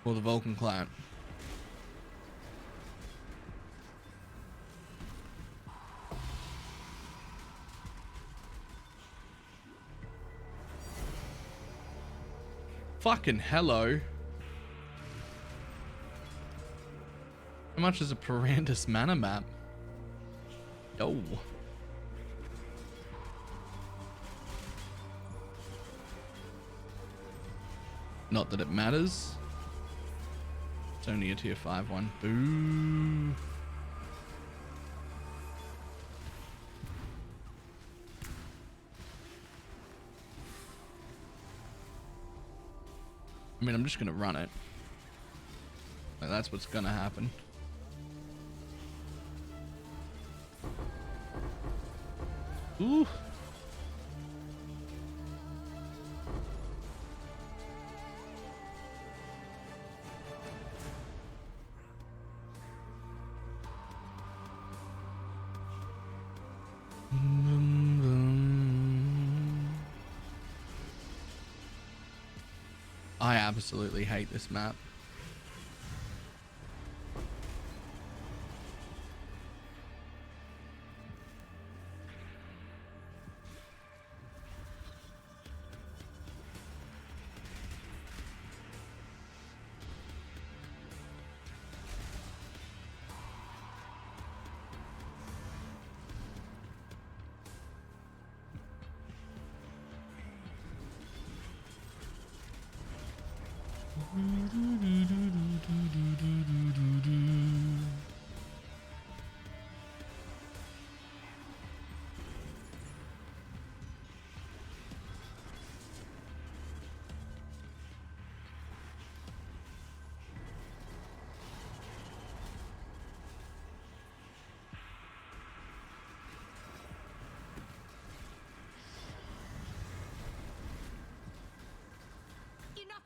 Speaker 1: For the Vulcan client. Fucking hello. How much is a Perandus mana map? Yo. Not that it matters. It's only a tier 5 one. Boo. I mean, I'm just gonna run it. Like, that's what's gonna happen. Ooh. I absolutely hate this map.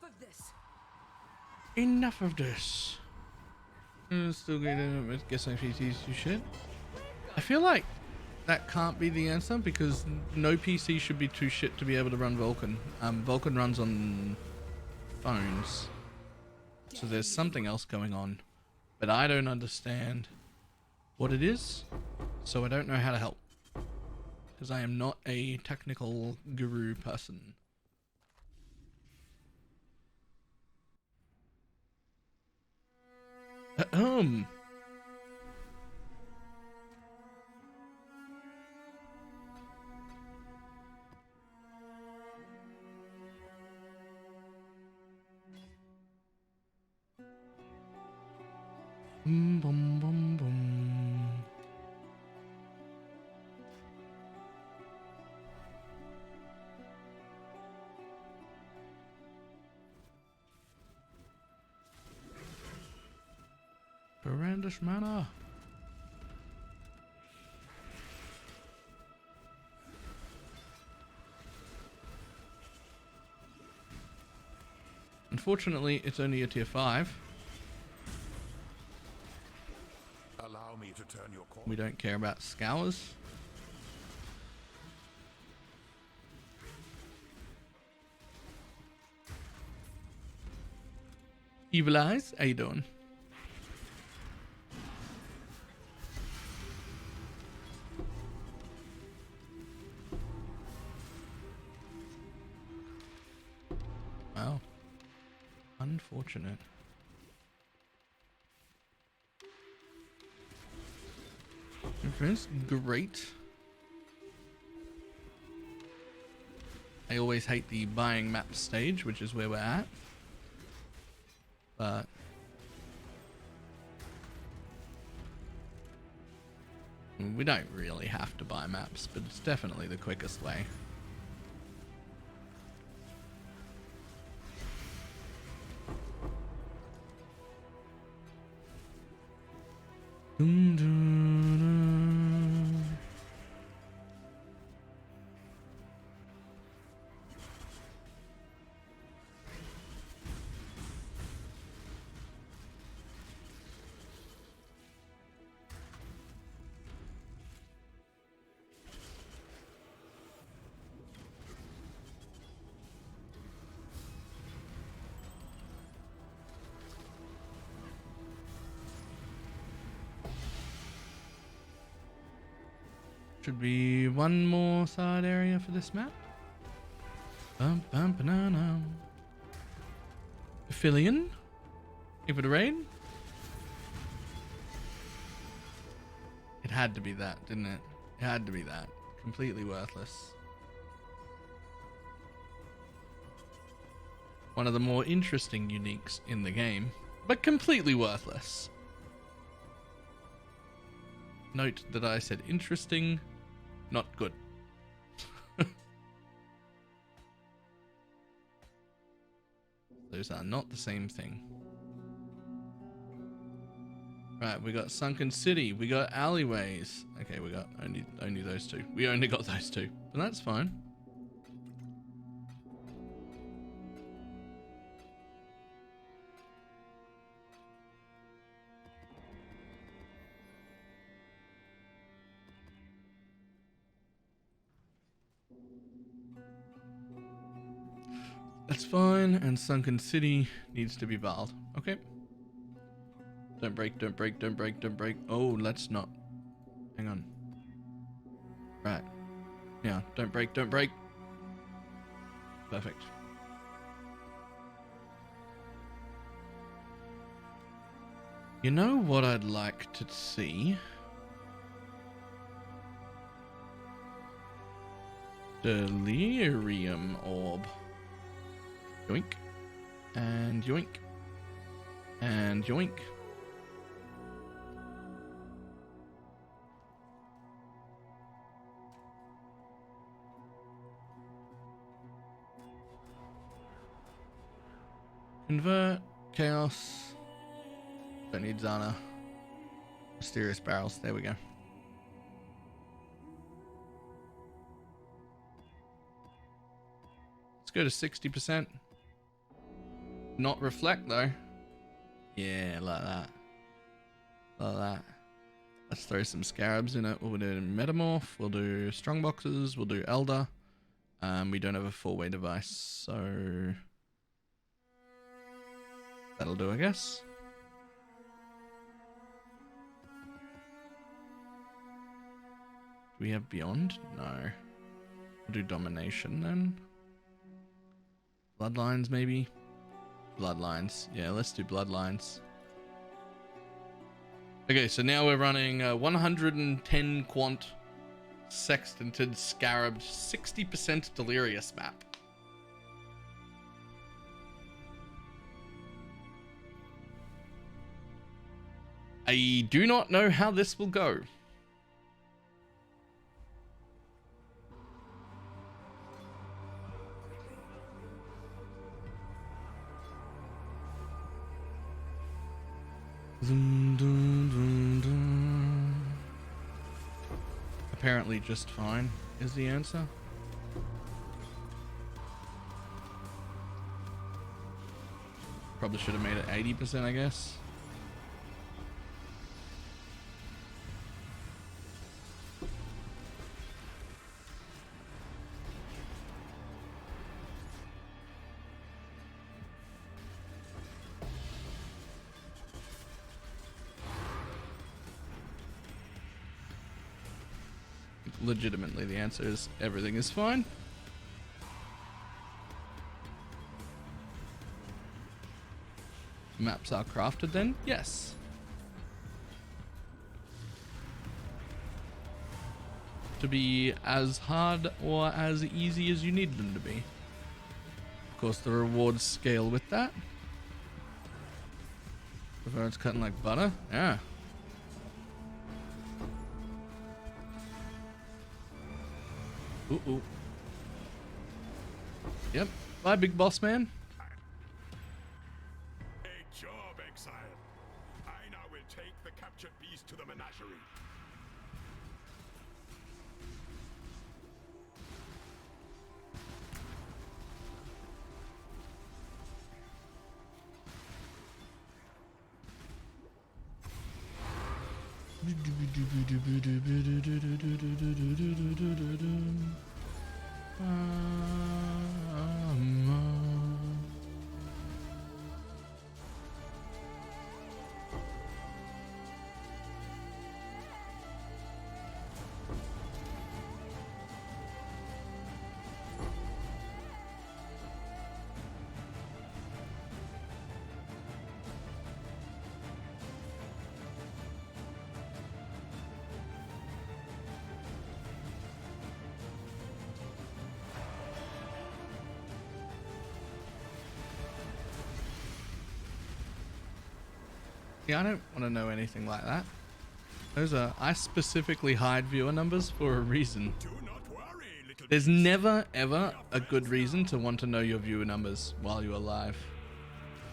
Speaker 3: Enough of this.
Speaker 1: Enough of this. Still getting, I guess PCs do shit. I feel like that can't be the answer because no PC should be too shit to be able to run Vulkan. Vulkan runs on phones. So there's something else going on, but I don't understand what it is, so I don't know how to help because I am not a technical guru person. Boom, boom, boom, boom. Brandish Manor. Unfortunately, it's only a tier 5.
Speaker 7: Allow me to turn your call.
Speaker 1: We don't care about scours. Evil Eyes, how you doing? Wow. Unfortunate. That's great. I always hate the buying map stage, which is where we're at. But we don't really have to buy maps, but it's definitely the quickest way. Dun, dun, dun. Should be one more side area for this map. Bum, bum, banana. Aphelion? Give it a raid? It had to be that, didn't it? It had to be that. Completely worthless. One of the more interesting uniques in the game, but completely worthless. Note that I said interesting, not good. Those are not the same thing. Right, we got Sunken City, we got alleyways. Okay, we got only those two. We only got those two, but that's fine. That's fine, and Sunken City needs to be valed. Okay. Don't break, don't break, don't break, don't break. Oh, let's not. Hang on. Right. Yeah, don't break, don't break. Perfect. You know what I'd like to see? Delirium Orb. Yoink. And yoink. And yoink. Convert. Chaos. Don't need Zana. Mysterious barrels. There we go. Let's go to 60%. Not reflect though. Yeah, like that. Like that. Let's throw some scarabs in it. We'll do metamorph. We'll do strong boxes. We'll do elder. We don't have a 4-way device, so that'll do, I guess. Do we have beyond? No. We'll do domination then. Bloodlines maybe? Bloodlines. Yeah, let's do bloodlines. Okay, so now we're running 110 quant sextanted scarab 60% delirious map. I do not know how this will go. Apparently just fine is the answer. Probably should have made it 80%, I guess. Legitimately, the answer is everything is fine. Maps are crafted then? Yes. To be as hard or as easy as you need them to be. Of course, the rewards scale with that. Prefer it's cutting like butter? Yeah. Ooh. Yep. Bye, big boss man.
Speaker 2: A job, Exile. I now will take the captured beast to the menagerie.
Speaker 1: Yeah, I don't want to know anything like that. Those are, I specifically hide viewer numbers for a reason.
Speaker 2: Do not worry, little
Speaker 1: There's
Speaker 2: beast.
Speaker 1: never ever a good reason to want to know your viewer numbers while you're alive.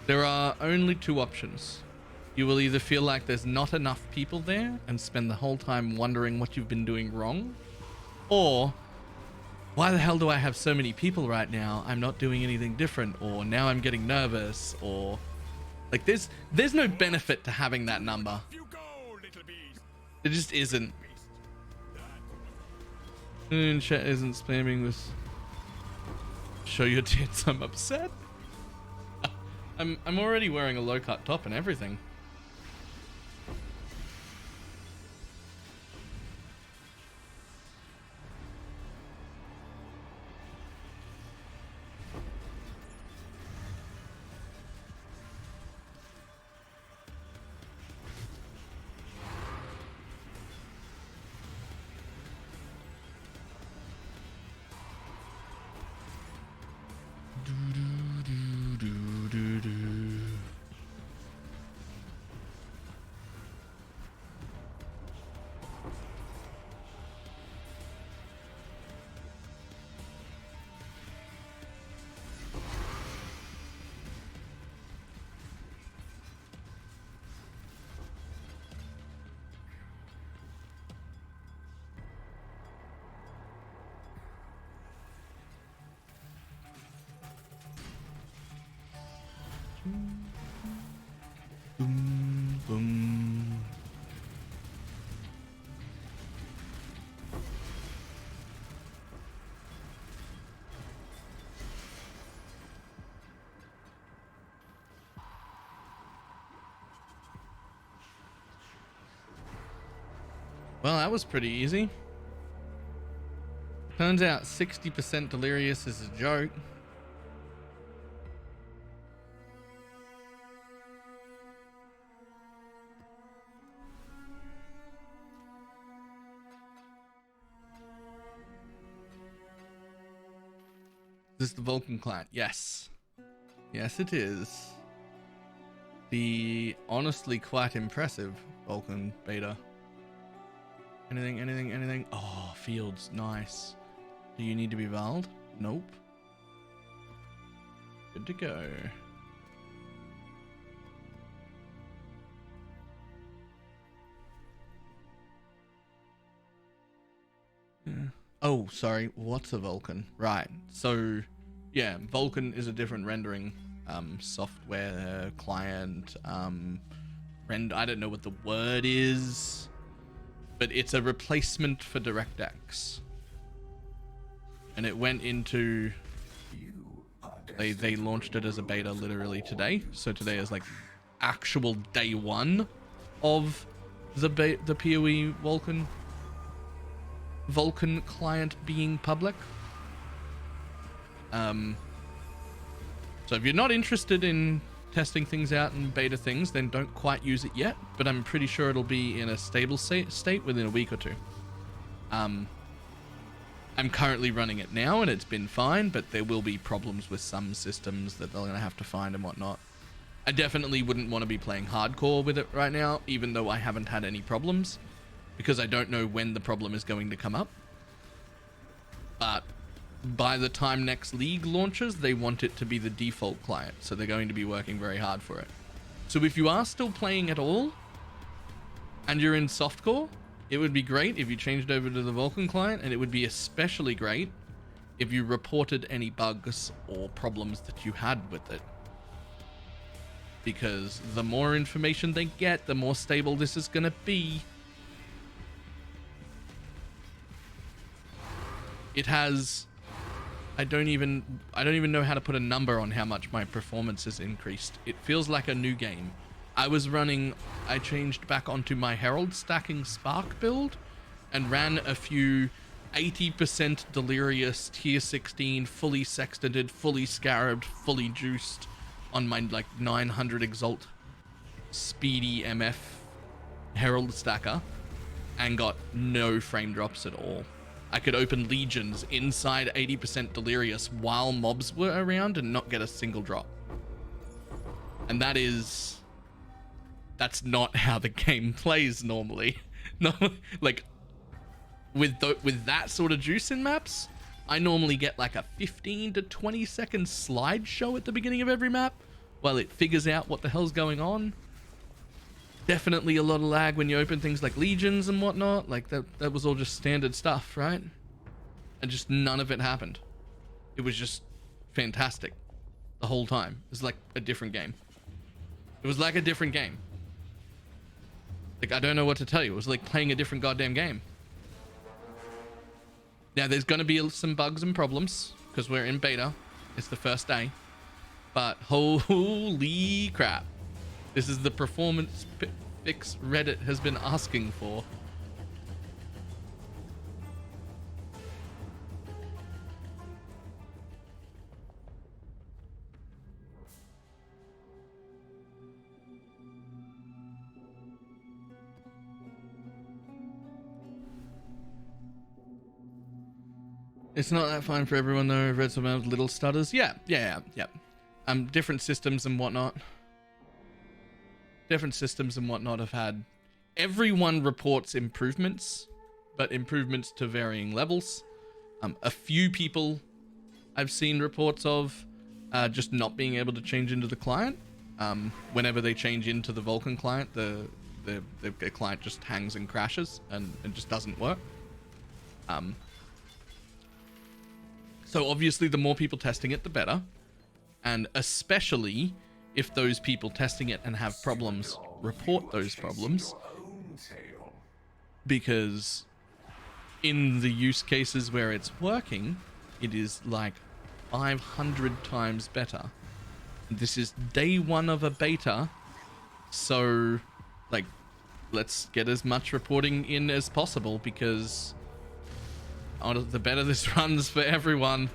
Speaker 1: There are only two options. You will either feel like there's not enough people there and spend the whole time wondering what you've been doing wrong, or why the hell do I have so many people right now? I'm not doing anything different, or now I'm getting nervous, or like there's no benefit to having that number.
Speaker 2: You go, little beast.
Speaker 1: It just isn't.
Speaker 2: Beast.
Speaker 1: And chat isn't spamming with show your tits. I'm upset. I'm already wearing a low cut top and everything. Boom, boom. Well, that was pretty easy. Turns out 60% delirious is a joke. Is this the Vulcan client? Yes. Yes, it is. The honestly quite impressive Vulcan beta. Anything? Oh, fields. Nice. Do you need to be valed? Nope. Good to go. Yeah. Oh, sorry. What's a Vulcan? Right. So, yeah, Vulcan is a different rendering software client. I don't know what the word is, but it's a replacement for DirectX. And it went into... They launched it as a beta literally today. So today is like actual day one of the PoE Vulcan client being public. So if you're not interested in testing things out and beta things, then don't quite use it yet. But I'm pretty sure it'll be in a stable state within a week or two. I'm currently running it now and it's been fine, but there will be problems with some systems that they're going to have to find and whatnot. I definitely wouldn't want to be playing hardcore with it right now, even though I haven't had any problems, because I don't know when the problem is going to come up. But by the time next league launches, they want it to be the default client, so they're going to be working very hard for it. So if you are still playing at all and you're in softcore, it would be great if you changed over to the Vulcan client, and it would be especially great if you reported any bugs or problems that you had with it. Because the more information they get, the more stable this is going to be. It has... I don't even know how to put a number on how much my performance has increased. It feels like a new game. I changed back onto my Herald stacking Spark build and ran a few 80% delirious tier 16, fully sextanted, fully scarabed, fully juiced on my like 900 exalt speedy MF Herald stacker and got no frame drops at all. I could open legions inside 80% delirious while mobs were around and not get a single drop. And that's not how the game plays normally. No, like with that sort of juice in maps, I normally get like a 15 to 20 second slideshow at the beginning of every map while it figures out what the hell's going on. Definitely a lot of lag when you open things like legions and whatnot. Like that was all just standard stuff, right? And just none of it happened. It was just fantastic the whole time. It was like a different game. It was like a different game. Like, I don't know what to tell you. It was like playing a different goddamn game. Now, there's going to be some bugs and problems because we're in beta. It's the first day. But holy crap. This is the performance fix Reddit has been asking for. It's not that fine for everyone though. I've read some little stutters. Yeah. Different systems and whatnot. Different systems and whatnot have had... Everyone reports improvements, but improvements to varying levels. A few people I've seen reports of just not being able to change into the client. Whenever they change into the Vulcan client, the client just hangs and crashes and just doesn't work. So obviously the more people testing it, the better. And especially if those people testing it and have problems report those problems, because in the use cases where it's working, it is like 500 times better. This is day one of a beta, so like let's get as much reporting in as possible, because the better this runs for everyone,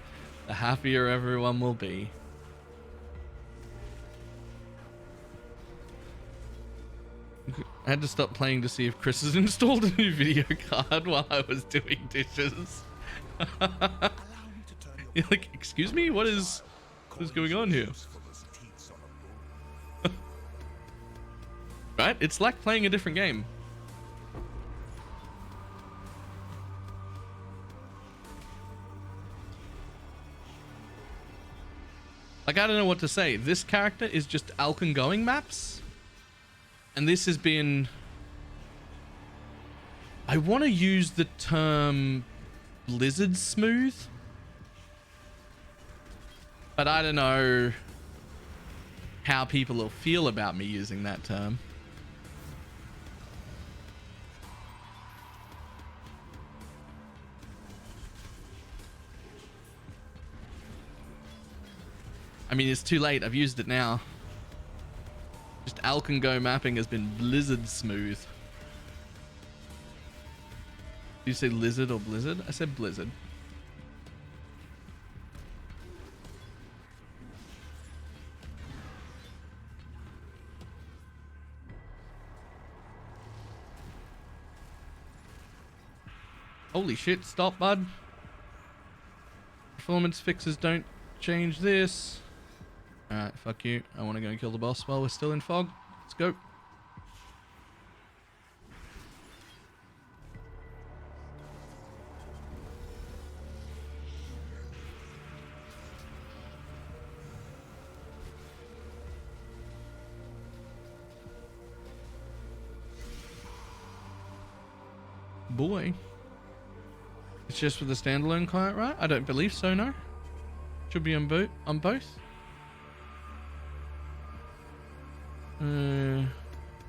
Speaker 1: the happier everyone will be. I had to stop playing to see if Chris has installed a new video card while I was doing dishes. You're like, excuse me? What is going on here? Right? It's like playing a different game. Like, I don't know what to say. This character is just Alcon going maps. And this has been... I want to use the term Blizzard smooth. But I don't know how people will feel about me using that term. I mean, it's too late. I've used it now. Just Alcon Go mapping has been Blizzard smooth. Did you say lizard or blizzard? I said blizzard. Holy shit, stop, bud. Performance fixes don't change this. Alright, fuck you. I want to go and kill the boss while we're still in fog. Let's go. Boy. It's just for the standalone client, right? I don't believe so, no. Should be on both.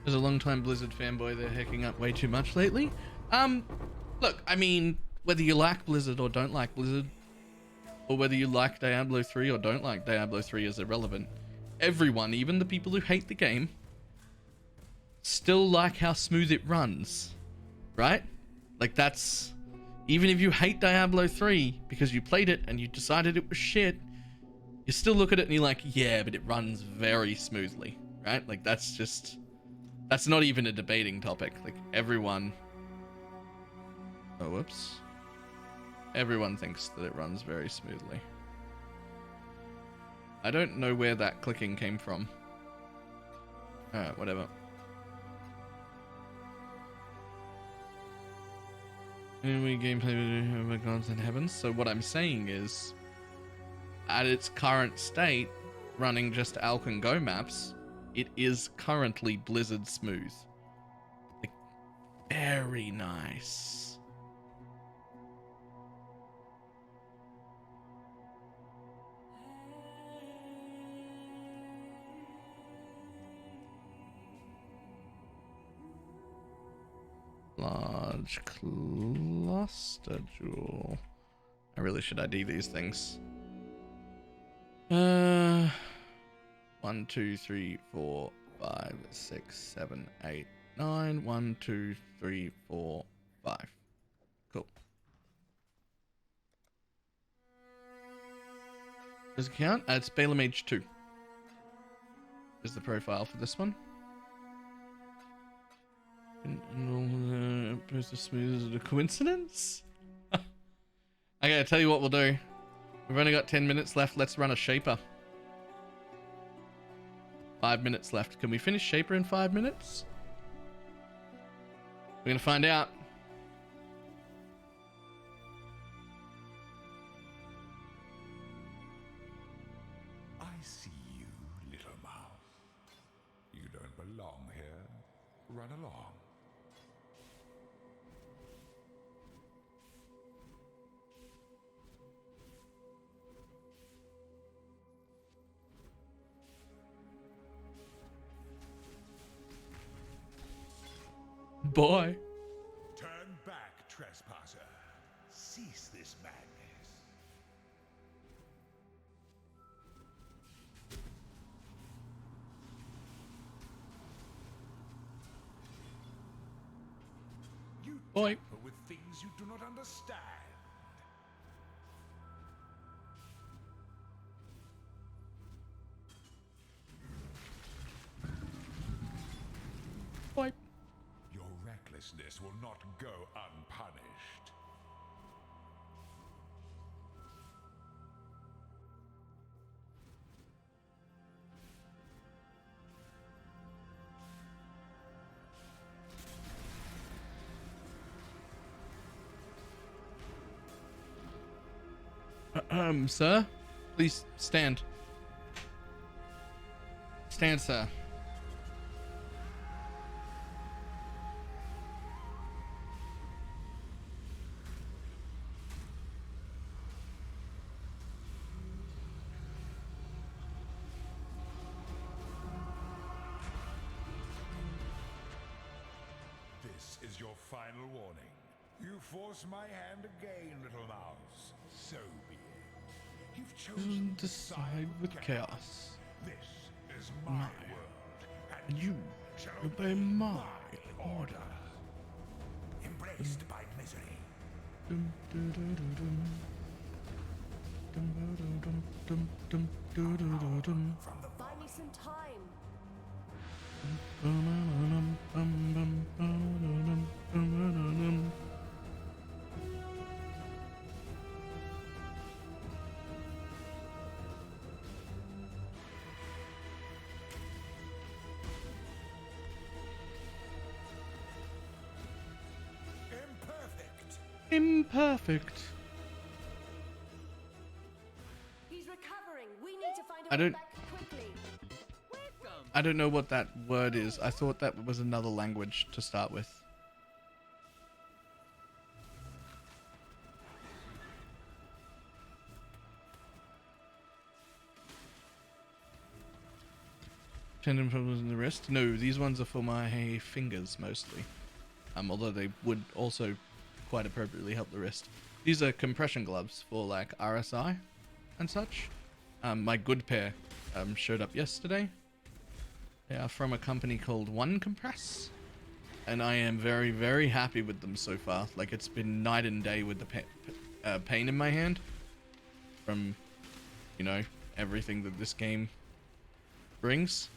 Speaker 1: As a long-time Blizzard fanboy, they're hacking up way too much lately. Look, I mean, whether you like Blizzard or don't like Blizzard, or whether you like Diablo 3 or don't like Diablo 3 is irrelevant. Everyone, even the people who hate the game, still like how smooth it runs, right? Like, that's... Even if you hate Diablo 3 because you played it and you decided it was shit, you still look at it and you're like, yeah, but it runs very smoothly, right? Like, that's just... That's not even a debating topic. Like, everyone... Oh, whoops. Everyone thinks that it runs very smoothly. I don't know where that clicking came from. Alright, whatever. Anyway, gameplay with gods and heavens. So what I'm saying is, at its current state, running just Alcon Go maps, it is currently Blizzard smooth. Like, very nice. Large cluster jewel. I really should ID these things. 1, 2, 3, 4, 5, 6, 7, 8, 9. 1, 2, 3, 4, 5. Cool. Does it count? It's BalorMage 2. Is the profile for this one? As smooth as a coincidence? I gotta tell you what we'll do. We've only got 10 minutes left. Let's run a Shaper. 5 minutes left. Can we finish Shaper in 5 minutes? We're gonna find out.
Speaker 7: I see you, little mouse. You don't belong here. Run along.
Speaker 1: Boy.
Speaker 7: Turn back, trespasser. Cease this madness. You
Speaker 1: Boy.
Speaker 7: tamper with things you do not understand.
Speaker 1: Boy.
Speaker 7: Your recklessness will not go unpunished.
Speaker 1: Sir? Please stand. Stand, sir.
Speaker 7: This is your final warning. You force my hand again, little mouse. So be it. You've chosen to
Speaker 1: Decide with chaos.
Speaker 7: This is my world, and
Speaker 1: You
Speaker 7: shall
Speaker 1: obey my
Speaker 7: order. Embraced by misery.
Speaker 1: Dum, dum, dum, dum, dum. Dum, dum, dum, dum, dum, dum, dum, dum, dum.
Speaker 3: Buy me some time.
Speaker 1: Bum, bum, bum, bum, bum, bum, bum.
Speaker 7: Imperfect.
Speaker 1: Imperfect.
Speaker 3: He's recovering. We need to find
Speaker 1: I
Speaker 3: a way
Speaker 1: don't-
Speaker 3: back quickly.
Speaker 1: I don't know what that word is. I thought that was another language to start with. Tendon problems in the wrist? No, these ones are for my fingers mostly. Although they would also quite appropriately help the wrist. These are compression gloves for like RSI and such. My good pair showed up yesterday. They are from a company called One Compress, and I am very, very happy with them so far. Like, it's been night and day with the pain in my hand from, you know, everything that this game brings.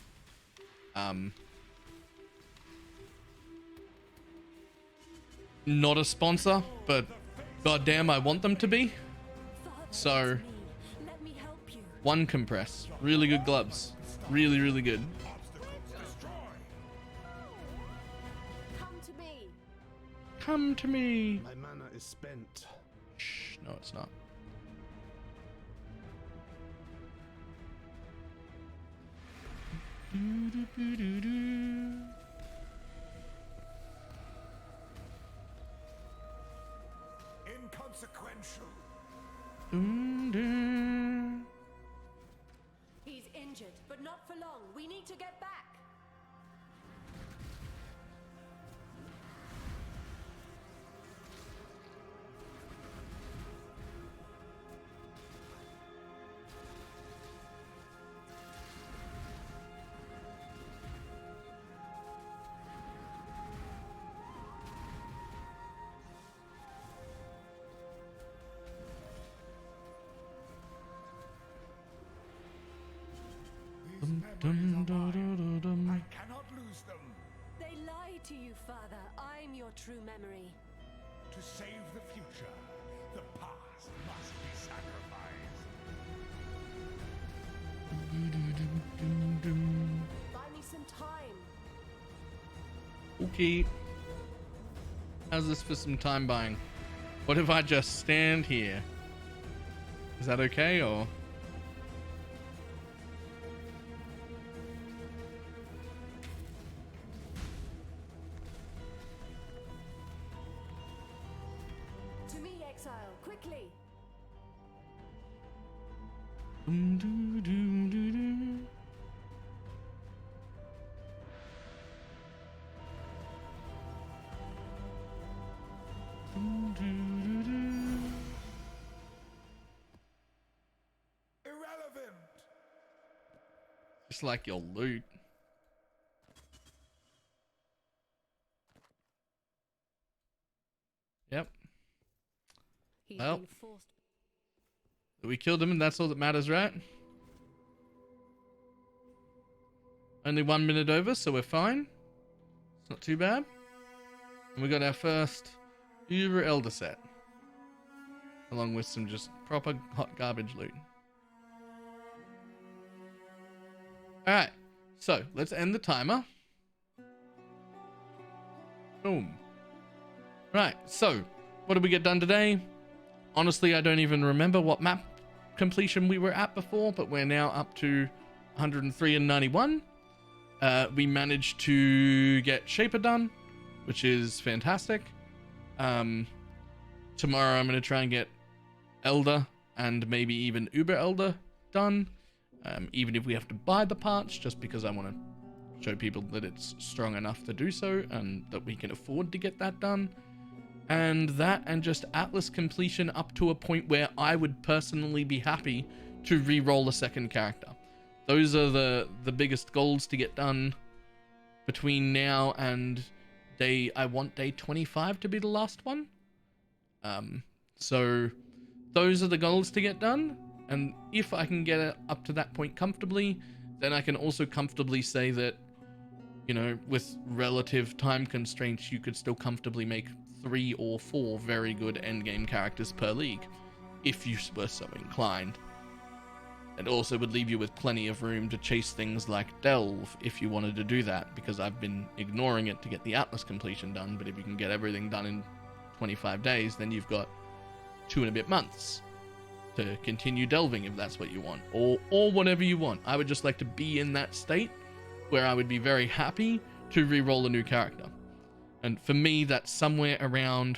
Speaker 1: Not a sponsor, but goddamn, I want them to be. So,
Speaker 3: Let me help you.
Speaker 1: One Compress, really good gloves, really, really good.
Speaker 3: Come to me.
Speaker 1: Come to me.
Speaker 4: My mana is spent.
Speaker 1: Shh, no, it's not.
Speaker 7: Inconsequential.
Speaker 3: He's injured, but not for long. We need to get back.
Speaker 7: These memories are mine. I cannot lose them.
Speaker 3: They lie to you, Father. I'm your true memory.
Speaker 7: To save the future, the past must be sacrificed.
Speaker 3: Buy me some time.
Speaker 1: Okay. How's this for some time buying? What if I just stand here? Is that okay, or?
Speaker 3: To me, exile, quickly.
Speaker 1: Just like your loot. Yep.
Speaker 3: He's
Speaker 1: Well.
Speaker 3: been forced.
Speaker 1: We killed him and that's all that matters, right? Only 1 minute over, so we're fine. It's not too bad. And we got our first Uber Elder set. Along with some just proper hot garbage loot. Alright, so let's end the timer. Boom. Right, so what did we get done today? Honestly, I don't even remember what map completion we were at before, but we're now up to 103 and 91. We managed to get Shaper done, which is fantastic. Tomorrow I'm going to try and get Elder and maybe even Uber Elder done, even if we have to buy the parts, just because I want to show people that it's strong enough to do so and that we can afford to get that done. And that, and just Atlas completion up to a point where I would personally be happy to re-roll a second character. Those are the biggest goals to get done between now and I want day 25 to be the last one. So those are the goals to get done. And if I can get it up to that point comfortably, then I can also comfortably say that, you know, with relative time constraints, you could still comfortably make 3 or 4 very good endgame characters per league, if you were so inclined. It also would leave you with plenty of room to chase things like Delve, if you wanted to do that, because I've been ignoring it to get the Atlas completion done, but if you can get everything done in 25 days, then you've got 2 and a bit months to continue delving if that's what you want, or whatever you want. I would just like to be in that state where I would be very happy to re-roll a new character. And for me, that's somewhere around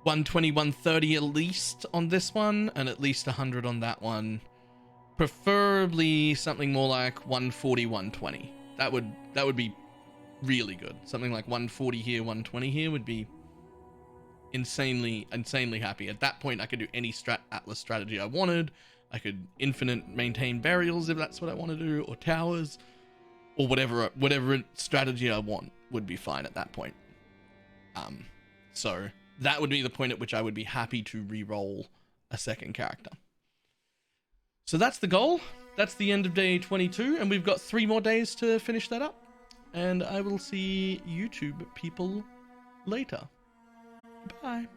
Speaker 1: 120, 130 at least on this one, and at least 100 on that one. Preferably something more like 140, 120. That would be really good. Something like 140 here, 120 here would be insanely happy. At that point, I could do any Atlas strategy I wanted. I could infinite maintain burials if that's what I want to do, or towers, or whatever strategy I want would be fine at that point. So that would be the point at which I would be happy to re-roll a second character. So that's the goal. That's the end of day 22, and we've got 3 more days to finish that up. And I will see YouTube people later. Bye.